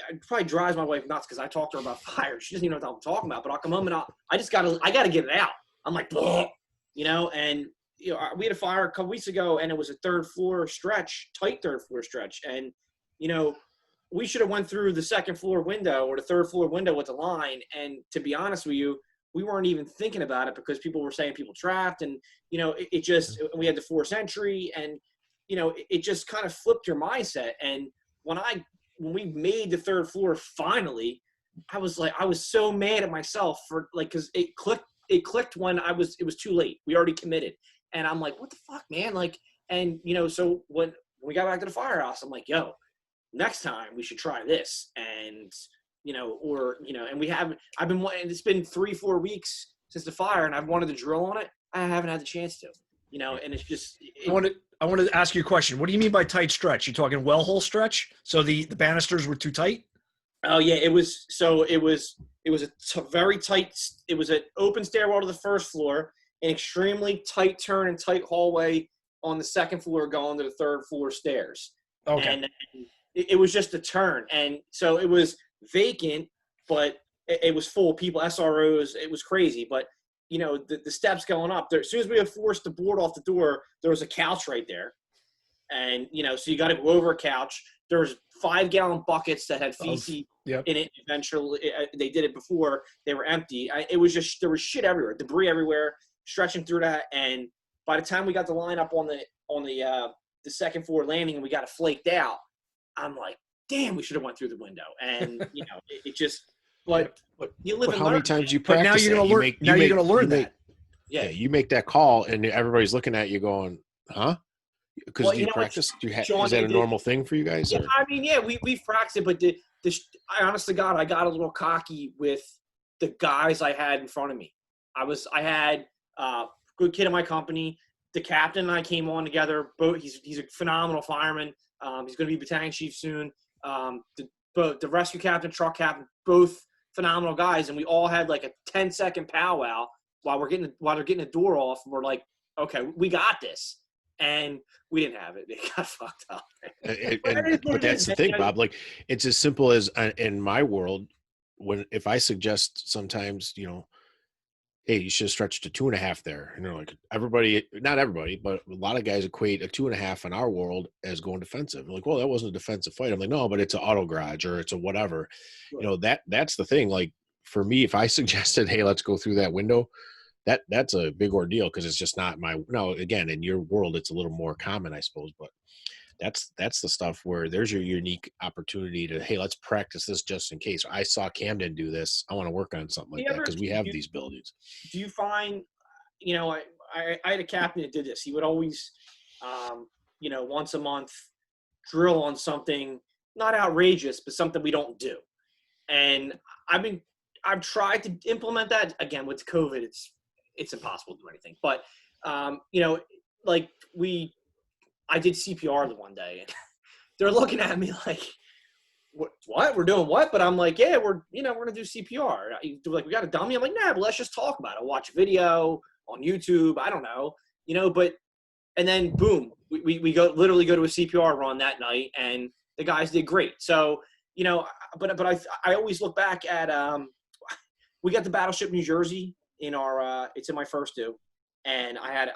it probably drives my wife nuts because I talk to her about fire. She doesn't even know what I'm talking about, but I'll come home and I got to get it out. I'm like, bleh, you know, and, you know, we had a fire a couple weeks ago, and it was a tight third floor stretch. And, you know, we should have went through the second floor window or the third floor window with the line. And to be honest with you, we weren't even thinking about it because people were saying people trapped, and, you know, it just, we had the force entry, and, you know, it just kind of flipped your mindset. And when we made the third floor finally, I was so mad at myself for like, cause it clicked when it was too late. We already committed. And I'm like, what the fuck, man? Like, and, you know, so when we got back to the firehouse, I'm like, yo, next time we should try this. And, you know, or, you know, and it's been 3-4 weeks since the fire, and I've wanted to drill on it. I haven't had the chance to, you know, and it's just, I want to ask you a question. What do you mean by tight stretch? You talking well hole stretch? So the banisters were too tight? Oh yeah, it was very tight. It was an open stairwell to the first floor, an extremely tight turn and tight hallway on the second floor going to the third floor stairs. Okay. And it was just a turn. And so it was vacant, but it was full of people, SROs. It was crazy. But, you know, the steps going up there, as soon as we had forced the board off the door, there was a couch right there. And, you know, so you got to go over a couch. There was 5-gallon buckets that had feces in it. Eventually, they did it before. They were empty. It was just, there was shit everywhere, debris everywhere, stretching through that. And by the time we got the line up on the second floor landing and we got it flaked out, I'm like, damn, we should have went through the window. And, you know, it just, but you live and learn. How many times you practice? But now you're going to learn. Now you're going to learn that. Yeah, you make that call, and everybody's looking at you, going, "Huh?" Because do you practice? Is that a normal thing for you guys? Yeah, I mean, yeah, we've practiced it, but I honest to God, I got a little cocky with the guys I had in front of me. I had a good kid in my company. The captain and I came on together. Both he's a phenomenal fireman. He's going to be battalion chief soon. The rescue captain, truck captain, both phenomenal guys, and we all had like a 10-second powwow while they're getting the door off. And we're like, okay, we got this. And we didn't have it. It got fucked up. But that's the thing, Bob. Like, it's as simple as in my world, if I suggest sometimes, you know, hey, you should have stretched to 2.5 there. And they're like, not everybody, but a lot of guys equate a 2.5 in our world as going defensive. I'm like, well, that wasn't a defensive fight. I'm like, no, but it's an auto garage or it's a whatever. Sure. You know, that's the thing. Like, for me, if I suggested, hey, let's go through that window, that's a big ordeal, because it's just not again, in your world, it's a little more common, I suppose, but that's the stuff where there's your unique opportunity to, hey, let's practice this just in case. I saw Camden do this. I want to work on something like that, because we have these buildings. Do you find, you know, I had a captain that did this. He would always, you know, once a month drill on something not outrageous, but something we don't do. And I've tried to implement that. Again, with COVID, it's impossible to do anything. But, you know, like I did CPR the one day, and they're looking at me like, what? We're doing what? But I'm like, yeah, we're going to do CPR. They're like, we got a dummy. I'm like, nah, but let's just talk about it. Watch a video on YouTube. I don't know, you know, and then boom, we literally go to a CPR run that night, and the guys did great. So, you know, but I always look back at, we got the Battleship, New Jersey in our, it's in my first due. And I had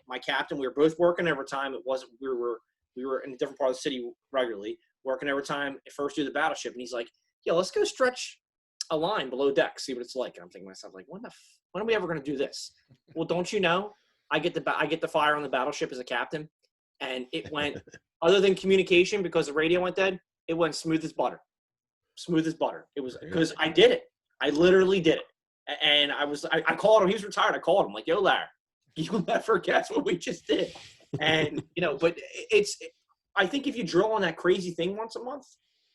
my captain. We were both working overtime. It wasn't, we were in a different part of the city regularly, working overtime at first due the Battleship. And he's like, yo, let's go stretch a line below deck, see what it's like. And I'm thinking to myself, like, when are we ever going to do this? Well, don't you know, I get the fire on the Battleship as a captain, and it went, other than communication, because the radio went dead, it went smooth as butter. It was because I did it. I literally did it. And I called him. He was retired. I called him like, yo, Larry, you'll never guess what we just did. And, you know, but I think if you drill on that crazy thing once a month,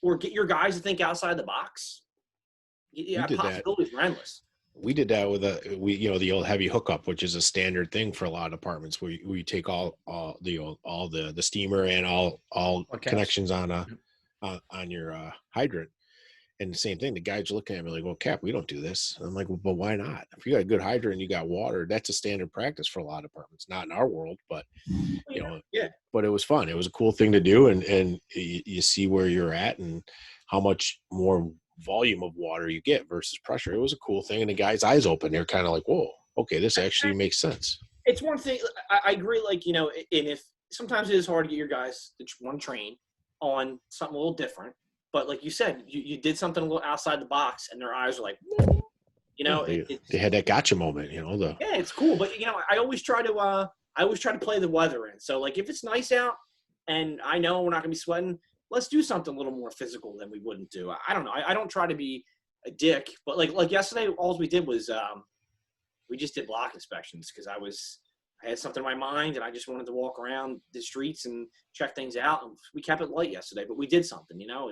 or get your guys to think outside the box, possibilities are endless. We did that with the old heavy hookup, which is a standard thing for a lot of departments, where you take all the steamer and all connections on your hydrant. And the same thing, the guys are looking at me like, well, Cap, we don't do this. And I'm like, well, but why not? If you got a good hydrant and you got water, that's a standard practice for a lot of departments. Not in our world, but, you know, but it was fun. It was a cool thing to do. And you see where you're at and how much more volume of water you get versus pressure. It was a cool thing. And the guy's eyes open. They're kind of like, whoa, okay, this actually makes sense. It's one thing. I agree. Like, you know, and if sometimes it is hard to get your guys to want to train on something a little different. But like you said, you did something a little outside the box, and their eyes are like, you know, they had that gotcha moment, you know. Yeah, it's cool. But you know, I always try to play the weather in. So like, if it's nice out, and I know we're not gonna be sweating, let's do something a little more physical than we wouldn't do. I don't know. I don't try to be a dick, but like yesterday, all we did was we just did block inspections, because I had something in my mind, and I just wanted to walk around the streets and check things out. And we kept it light yesterday, but we did something. You know,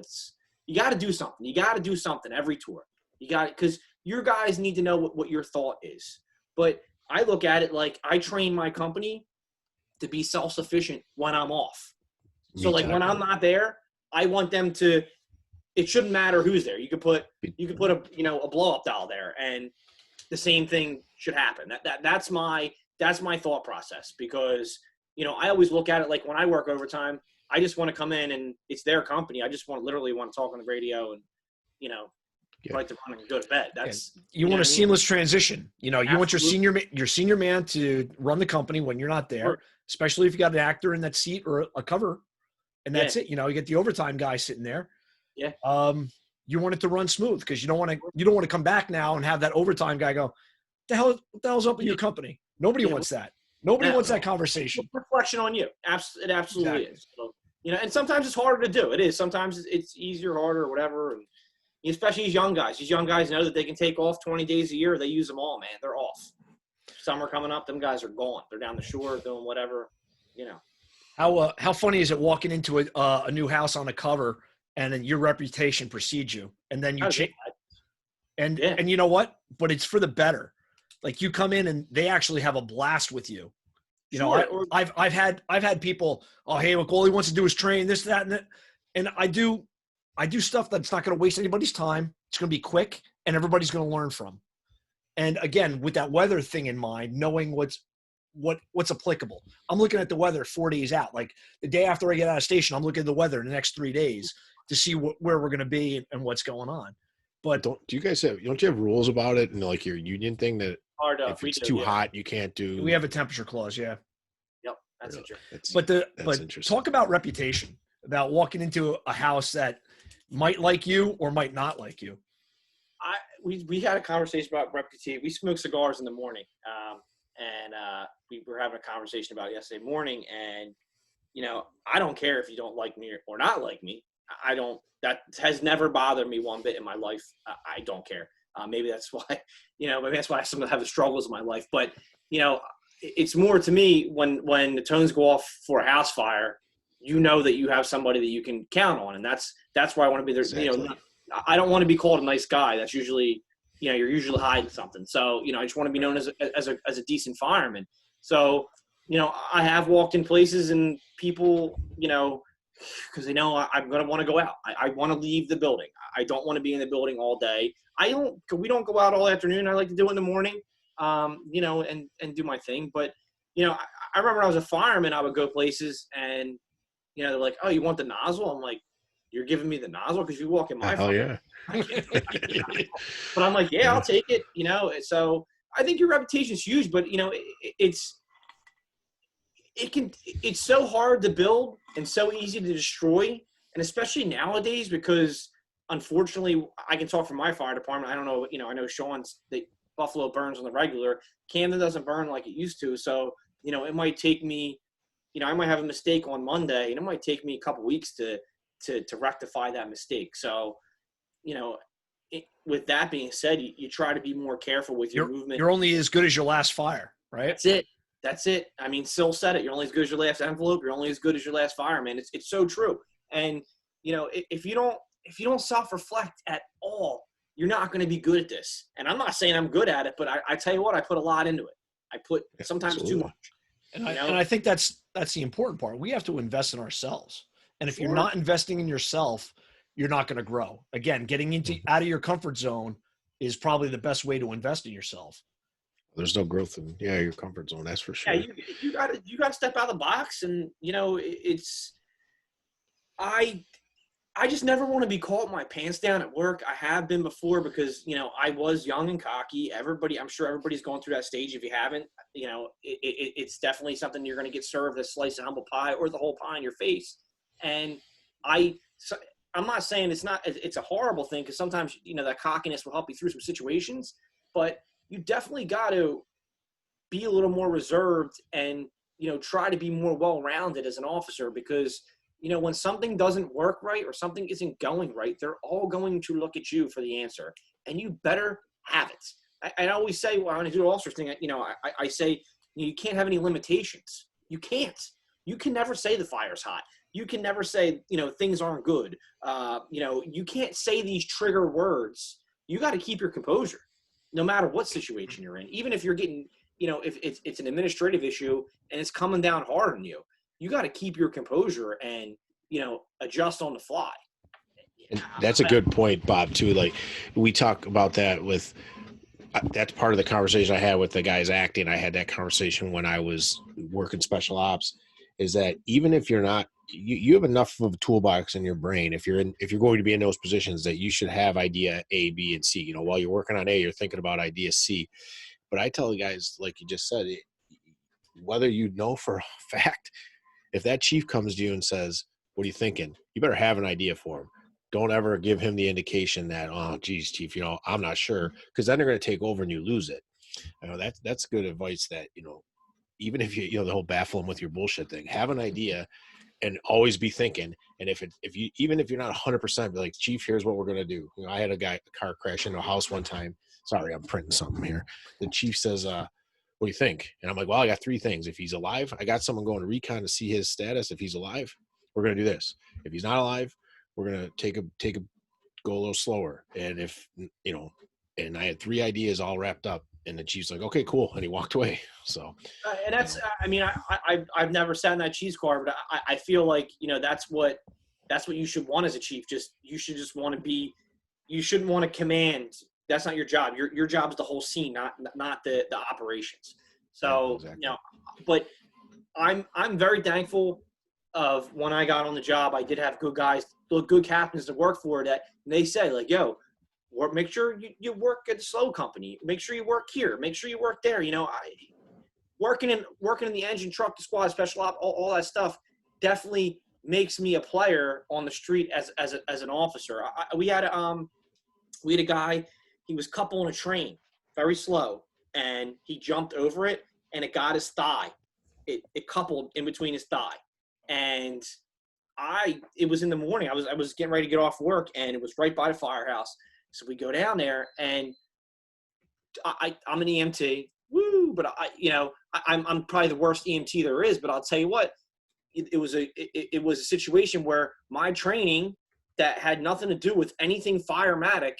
you got to do something. You got to do something every tour. You got it, because your guys need to know what your thought is. But I look at it like I train my company to be self-sufficient when I'm off. So like when I'm not there, I want them to. It shouldn't matter who's there. You could put a blow up doll there, and the same thing should happen. That's my thought process, because I always look at it like when I work overtime, I just want to come in and it's their company. I just literally want to talk on the radio and, like to run and go to bed. That's you want a seamless transition. You want Absolutely. your senior man to run the company when you're not there, especially if you got an actor in that seat or a cover, and that's it. You get the overtime guy sitting there. Yeah. You want it to run smooth because you don't want to come back now and have that overtime guy go, what the hell's up with your company? Nobody wants that. Nobody wants that conversation. Reflection on you. It absolutely is. So, and sometimes it's harder to do. It is. Sometimes it's easier, harder, or whatever. And especially these young guys. These young guys know that they can take off 20 days a year. They use them all, man. They're off. Summer coming up, them guys are gone. They're down the shore doing whatever, How funny is it walking into a new house on a cover and then your reputation precedes you and then you change and you know what? But it's for the better. Like you come in and they actually have a blast with you. I've had people, oh, hey, look, all he wants to do is train this, that, and that. And I do stuff that's not going to waste anybody's time. It's going to be quick and everybody's going to learn from. And again, with that weather thing in mind, knowing what's applicable. I'm looking at the weather 4 days out. Like the day after I get out of station, I'm looking at the weather in the next 3 days to see where we're going to be and what's going on. But don't you have rules about it and like your union thing that if it's too hot, you can't do? We have a temperature clause. Yeah. Yep. That's interesting. But talk about reputation, about walking into a house that might like you or might not like you. We had a conversation about reputation. We smoke cigars in the morning. And we were having a conversation about it yesterday morning. And, I don't care if you don't like me or not like me. That has never bothered me one bit in my life. I don't care. Maybe that's why, maybe that's why I sometimes have the struggles in my life. But, it's more to me when the tones go off for a house fire, that you have somebody that you can count on. And that's why I want to be there. Exactly. I don't want to be called a nice guy. That's usually, you're usually hiding something. So, I just want to be known as a decent fireman. So, I have walked in places and people, because they know I'm going to want to go out. I want to leave the building. I don't want to be in the building all day. We don't go out all afternoon. I like to do it in the morning, and do my thing. But, I remember when I was a fireman, I would go places and, they're like, oh, you want the nozzle? I'm like, you're giving me the nozzle because you walk in my yeah. But I'm like, yeah, I'll take it. So I think your reputation is huge, but it's so hard to build and so easy to destroy, and especially nowadays because unfortunately, I can talk for my fire department. I don't know, I know Sean's Buffalo burns on the regular. Camden doesn't burn like it used to, so it might take me, I might have a mistake on Monday, and it might take me a couple weeks to rectify that mistake. So, with that being said, you try to be more careful with your movement. You're only as good as your last fire, right? That's it. I mean, Syl said it. You're only as good as your last envelope. You're only as good as your last fire, man. It's so true. And, if you don't self-reflect at all, you're not going to be good at this. And I'm not saying I'm good at it, but I tell you what, I put a lot into it. I put sometimes too much. And I think that's the important part. We have to invest in ourselves. And if you're not investing in yourself, you're not going to grow. Again, getting out of your comfort zone is probably the best way to invest in yourself. There's no growth in your comfort zone. That's for sure. Yeah, you got to step out of the box, and I just never want to be caught my pants down at work. I have been before because I was young and cocky. I'm sure everybody's going through that stage. If you haven't, it's definitely something you're going to get served a slice of humble pie or the whole pie in your face. And I'm not saying it's a horrible thing because sometimes, that cockiness will help you through some situations, but you definitely got to be a little more reserved and, try to be more well-rounded as an officer because, when something doesn't work right or something isn't going right, they're all going to look at you for the answer and you better have it. I always say, when I do the officer thing, I say, you can't have any limitations. You can't. You can never say the fire's hot. You can never say, things aren't good. You can't say these trigger words. You got to keep your composure no matter what situation you're in. Even if you're getting, if it's an administrative issue and it's coming down hard on you, you got to keep your composure and, adjust on the fly. And that's a good point, Bob, too. Like we talk about that that's part of the conversation I had with the guys acting. I had that conversation when I was working special ops. is that even if you're not, you have enough of a toolbox in your brain. If you're going to be in those positions, that you should have idea A, B, and C. You know, while you're working on A, you're thinking about idea C. But I tell the guys, like you just said, whether you know for a fact, if that chief comes to you and says, "What are you thinking?" You better have an idea for him. Don't ever give him the indication that, "Oh, geez, chief, you know, I'm not sure," because then they're going to take over and you lose it. You know, that's good advice. That, you know, even if you know the whole baffle him with your bullshit thing, have an idea and always be thinking. And if you, even if you're not 100%, be like, "Chief, here's what we're going to do." You know, I had a car crash into a house one time. Sorry, I'm printing something here. The chief says, "What do you think?" And I'm like, "Well, I got three things. If he's alive, I got someone going to recon to see his status. If he's alive, we're going to do this. If he's not alive, we're going to go a little slower." And if, you know, and I had three ideas all wrapped up, and the chief's like, "Okay, cool." And he walked away. So, and that's, I mean, I've never sat in that chief's car, but I feel like, you know, that's what you should want as a chief. You should just want to be, you shouldn't want to command. That's not your job. Your job is the whole scene, not the operations. So, yeah, exactly. You know, but I'm very thankful of when I got on the job. I did have good guys, good captains to work for that. And they said, like, "Yo, make sure you work at the slow company. Make sure you work here. Make sure you work there." You know, working in the engine, truck, the squad, special op, all that stuff definitely makes me a player on the street as an officer. We had a guy. He was coupling a train, very slow, and he jumped over it, and it got his thigh. It coupled in between his thigh, and it was in the morning. I was getting ready to get off work, and it was right by the firehouse. So we go down there, and I'm an EMT, woo! But I'm probably the worst EMT there is. But I'll tell you what, it was a situation where my training that had nothing to do with anything firematic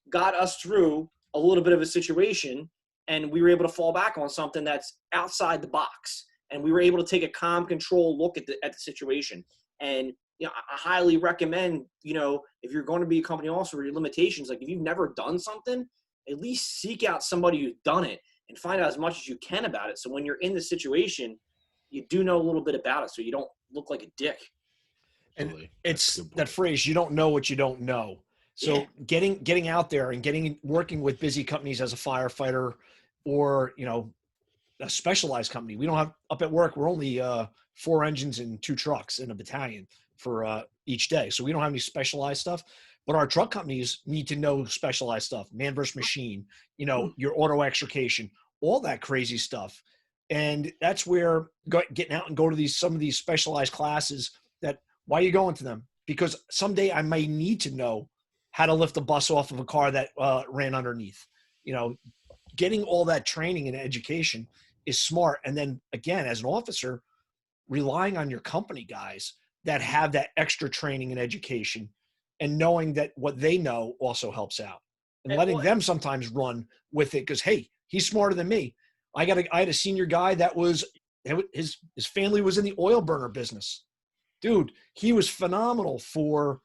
got us through a little bit of a situation, and we were able to fall back on something that's outside the box, and we were able to take a calm, control look at the situation. And you know, I highly recommend, you know, if you're going to be a company officer, your limitations, like if you've never done something, at least seek out somebody who's done it and find out as much as you can about it. So when you're in the situation, you do know a little bit about it, so you don't look like a dick. And it's that phrase, "You don't know what you don't know." So yeah, getting out there and working with busy companies as a firefighter, or, you know, a specialized company. We don't have, up at work, we're only 4 engines and 2 trucks in a battalion for each day. So we don't have any specialized stuff, but our truck companies need to know specialized stuff, man versus machine, you know, your auto extrication, all that crazy stuff. And that's where getting out and go to some of these specialized classes. That, why are you going to them? Because someday I may need to know how to lift a bus off of a car that ran underneath. You know, getting all that training and education is smart. And then again, as an officer, relying on your company guys that have that extra training and education, and knowing that what they know also helps out, and letting them sometimes run with it. Because, hey, he's smarter than me. I had a senior guy that was, his family was in the oil burner business. Dude, he was phenomenal for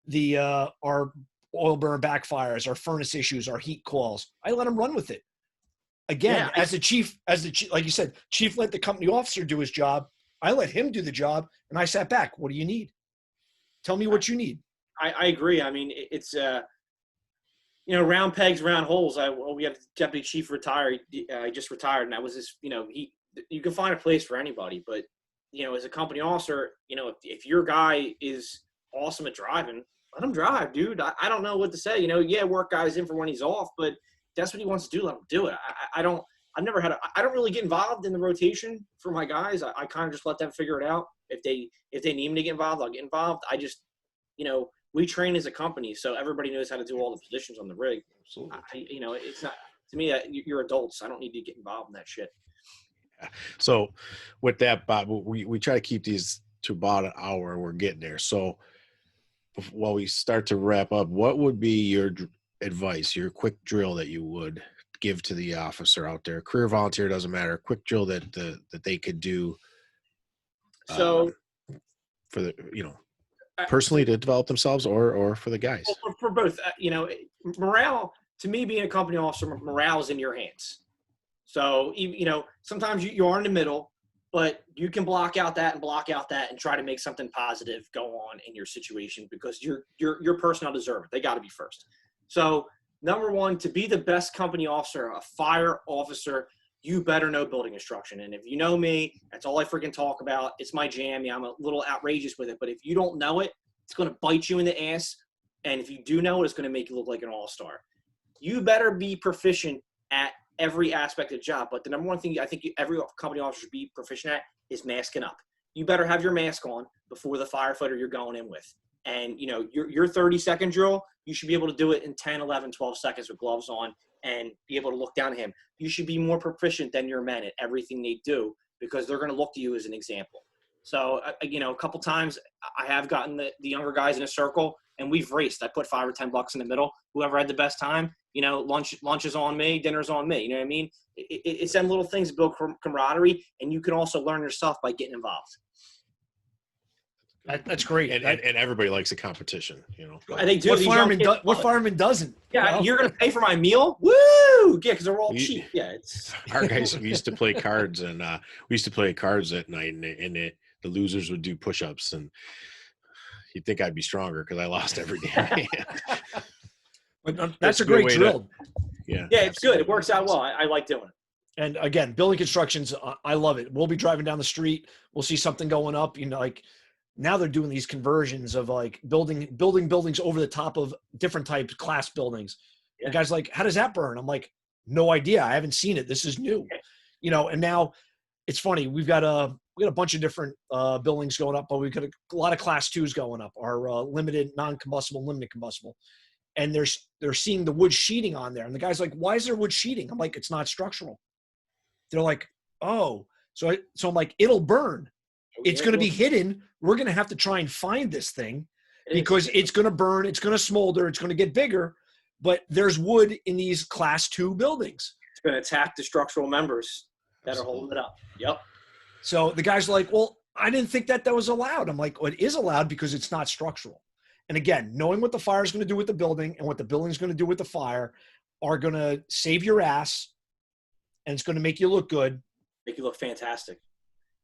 the our oil burner backfires, our furnace issues, our heat calls. I let him run with it. Again, as the chief, like you said, chief let the company officer do his job. I let him do the job, and I sat back. What do you need? Tell me what you need. I agree. I mean, it's you know, round pegs, round holes. We have deputy chief retired. He just retired, and that was his. You know, you can find a place for anybody, but you know, as a company officer, you know, if your guy is awesome at driving, let him drive, dude. I don't know what to say. You know, yeah, work guys in for when he's off, but that's what he wants to do. Let him do it. I don't really get involved in the rotation for my guys. I kind of just let them figure it out. If they need me to get involved, I'll get involved. I just, you know, we train as a company, so everybody knows how to do all the positions on the rig. Absolutely. You know, it's not, to me, you're adults. I don't need to get involved in that shit. So with that, Bob, we try to keep these to about an hour. We're getting there. So while we start to wrap up, what would be your advice, your quick drill that you would give to the officer out there? Career, volunteer, doesn't matter. Quick drill that they could do. So for the, you know, personally to develop themselves, or for the guys? For both. You know, morale, to me, being a company officer, morale is in your hands. So, you know, sometimes you are in the middle, but you can block out that and try to make something positive go on in your situation because your personnel deserve it. They got to be first. So number one, to be the best company officer, a fire officer, you better know building instruction. And if you know me, that's all I freaking talk about. It's my jam. Yeah, I'm a little outrageous with it, but if you don't know it, it's going to bite you in the ass. And if you do know it, it's going to make you look like an all-star. You better be proficient at every aspect of the job. But the number one thing I think every company officer should be proficient at is masking up. You better have your mask on before the firefighter you're going in with. And, you know, your 30-second drill, you should be able to do it in 10, 11, 12 seconds with gloves on and be able to look down at him. You should be more proficient than your men at everything they do because they're going to look to you as an example. So, you know, a couple times I have gotten the younger guys in a circle and we've raced. I put $5 or $10 in the middle. Whoever had the best time, you know, lunch is on me, dinner's on me. You know what I mean? It's them little things that build camaraderie, and you can also learn yourself by getting involved. That's great. And everybody likes a competition, you know. They do. What fireman doesn't? Yeah, you know? You're going to pay for my meal? Woo! Yeah, because they're all cheap. Yeah, it's our guys. We used to play cards, and we used to play cards at night, and the losers would do push-ups, and you'd think I'd be stronger because I lost every damn hand. But that's a great drill. Yeah, it's good. It works out well. I like doing it. And again, building constructions, I love it. We'll be driving down the street. We'll see something going up. You know, like now they're doing these conversions of like building buildings over the top of different types, class buildings. Yeah. The guy's like, how does that burn? I'm like, no idea. I haven't seen it. This is new. Okay. You know, and now it's funny. We've got a bunch of different buildings going up, but we've got a lot of class 2s going up, our limited, non-combustible, limited combustible. And they're seeing the wood sheeting on there. And the guy's like, why is there wood sheeting? I'm like, it's not structural. They're like, oh. So I'm like, it'll burn. It's going to be hidden. We're going to have to try and find this thing because it's going to burn. It's going to smolder. It's going to get bigger. But there's wood in these class 2 buildings. It's going to attack the structural members that are holding it up. Yep. So the guy's like, well, I didn't think that was allowed. I'm like, well, it is allowed because it's not structural. And again, knowing what the fire is going to do with the building and what the building is going to do with the fire are going to save your ass, and it's going to make you look good. Make you look fantastic.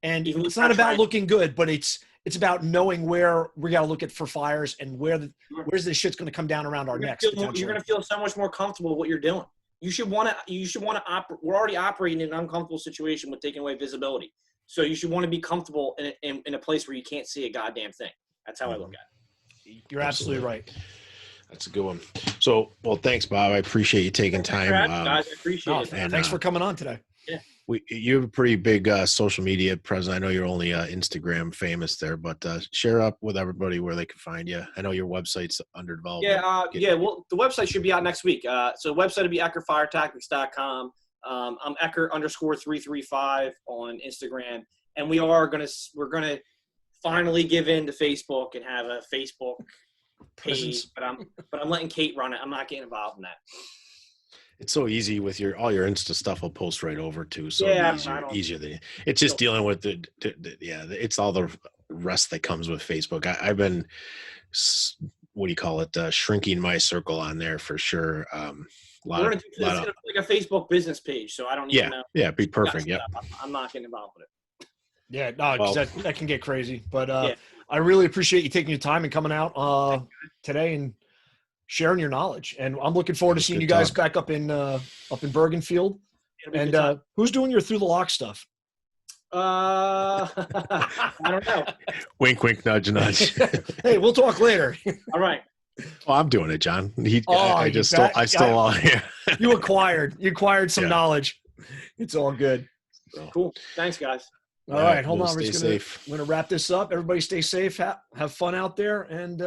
And it's not about looking good, but it's about knowing where we got to look at for fires and where's this shit's going to come down around our necks. You're going to feel so much more comfortable with what you're doing. You should want to we're already operating in an uncomfortable situation with taking away visibility. So you should want to be comfortable in a place where you can't see a goddamn thing. That's how I look at it. You're absolutely right. That's a good one. So, well, thanks, Bob. I appreciate you taking time. Guys, I appreciate it. And thanks for coming on today. Yeah. You have a pretty big social media presence. I know you're only Instagram famous there, but share up with everybody where they can find you. I know your website's under development. Yeah. Well, the website should be out next week. So the website will be EckertFireTactics.com. I'm Eckert_335 on Instagram, and we're gonna finally give in to Facebook and have a Facebook page. But I'm letting Kate run it. I'm not getting involved in that. It's so easy with all your Insta stuff. I'll post right over too. So easier than it's just dealing with it's all the rest that comes with Facebook. I've been, what do you call it? Shrinking my circle on there for sure. It's like a Facebook business page, so I don't even know. Yeah, be perfect. Yeah, I'm not getting involved with it. Yeah, no, because that can get crazy. But I really appreciate you taking your time and coming out today and sharing your knowledge. And I'm looking forward to seeing you guys back up in Bergenfield. And who's doing your Through the Lock stuff? I don't know. Wink, wink, nudge, nudge. Hey, we'll talk later. All right. Oh, I'm doing it, John. I stole all here. You acquired some knowledge. It's all good. So. Cool. Thanks, guys. All right, hold on. We're going to wrap this up. Everybody stay safe. Have fun out there, and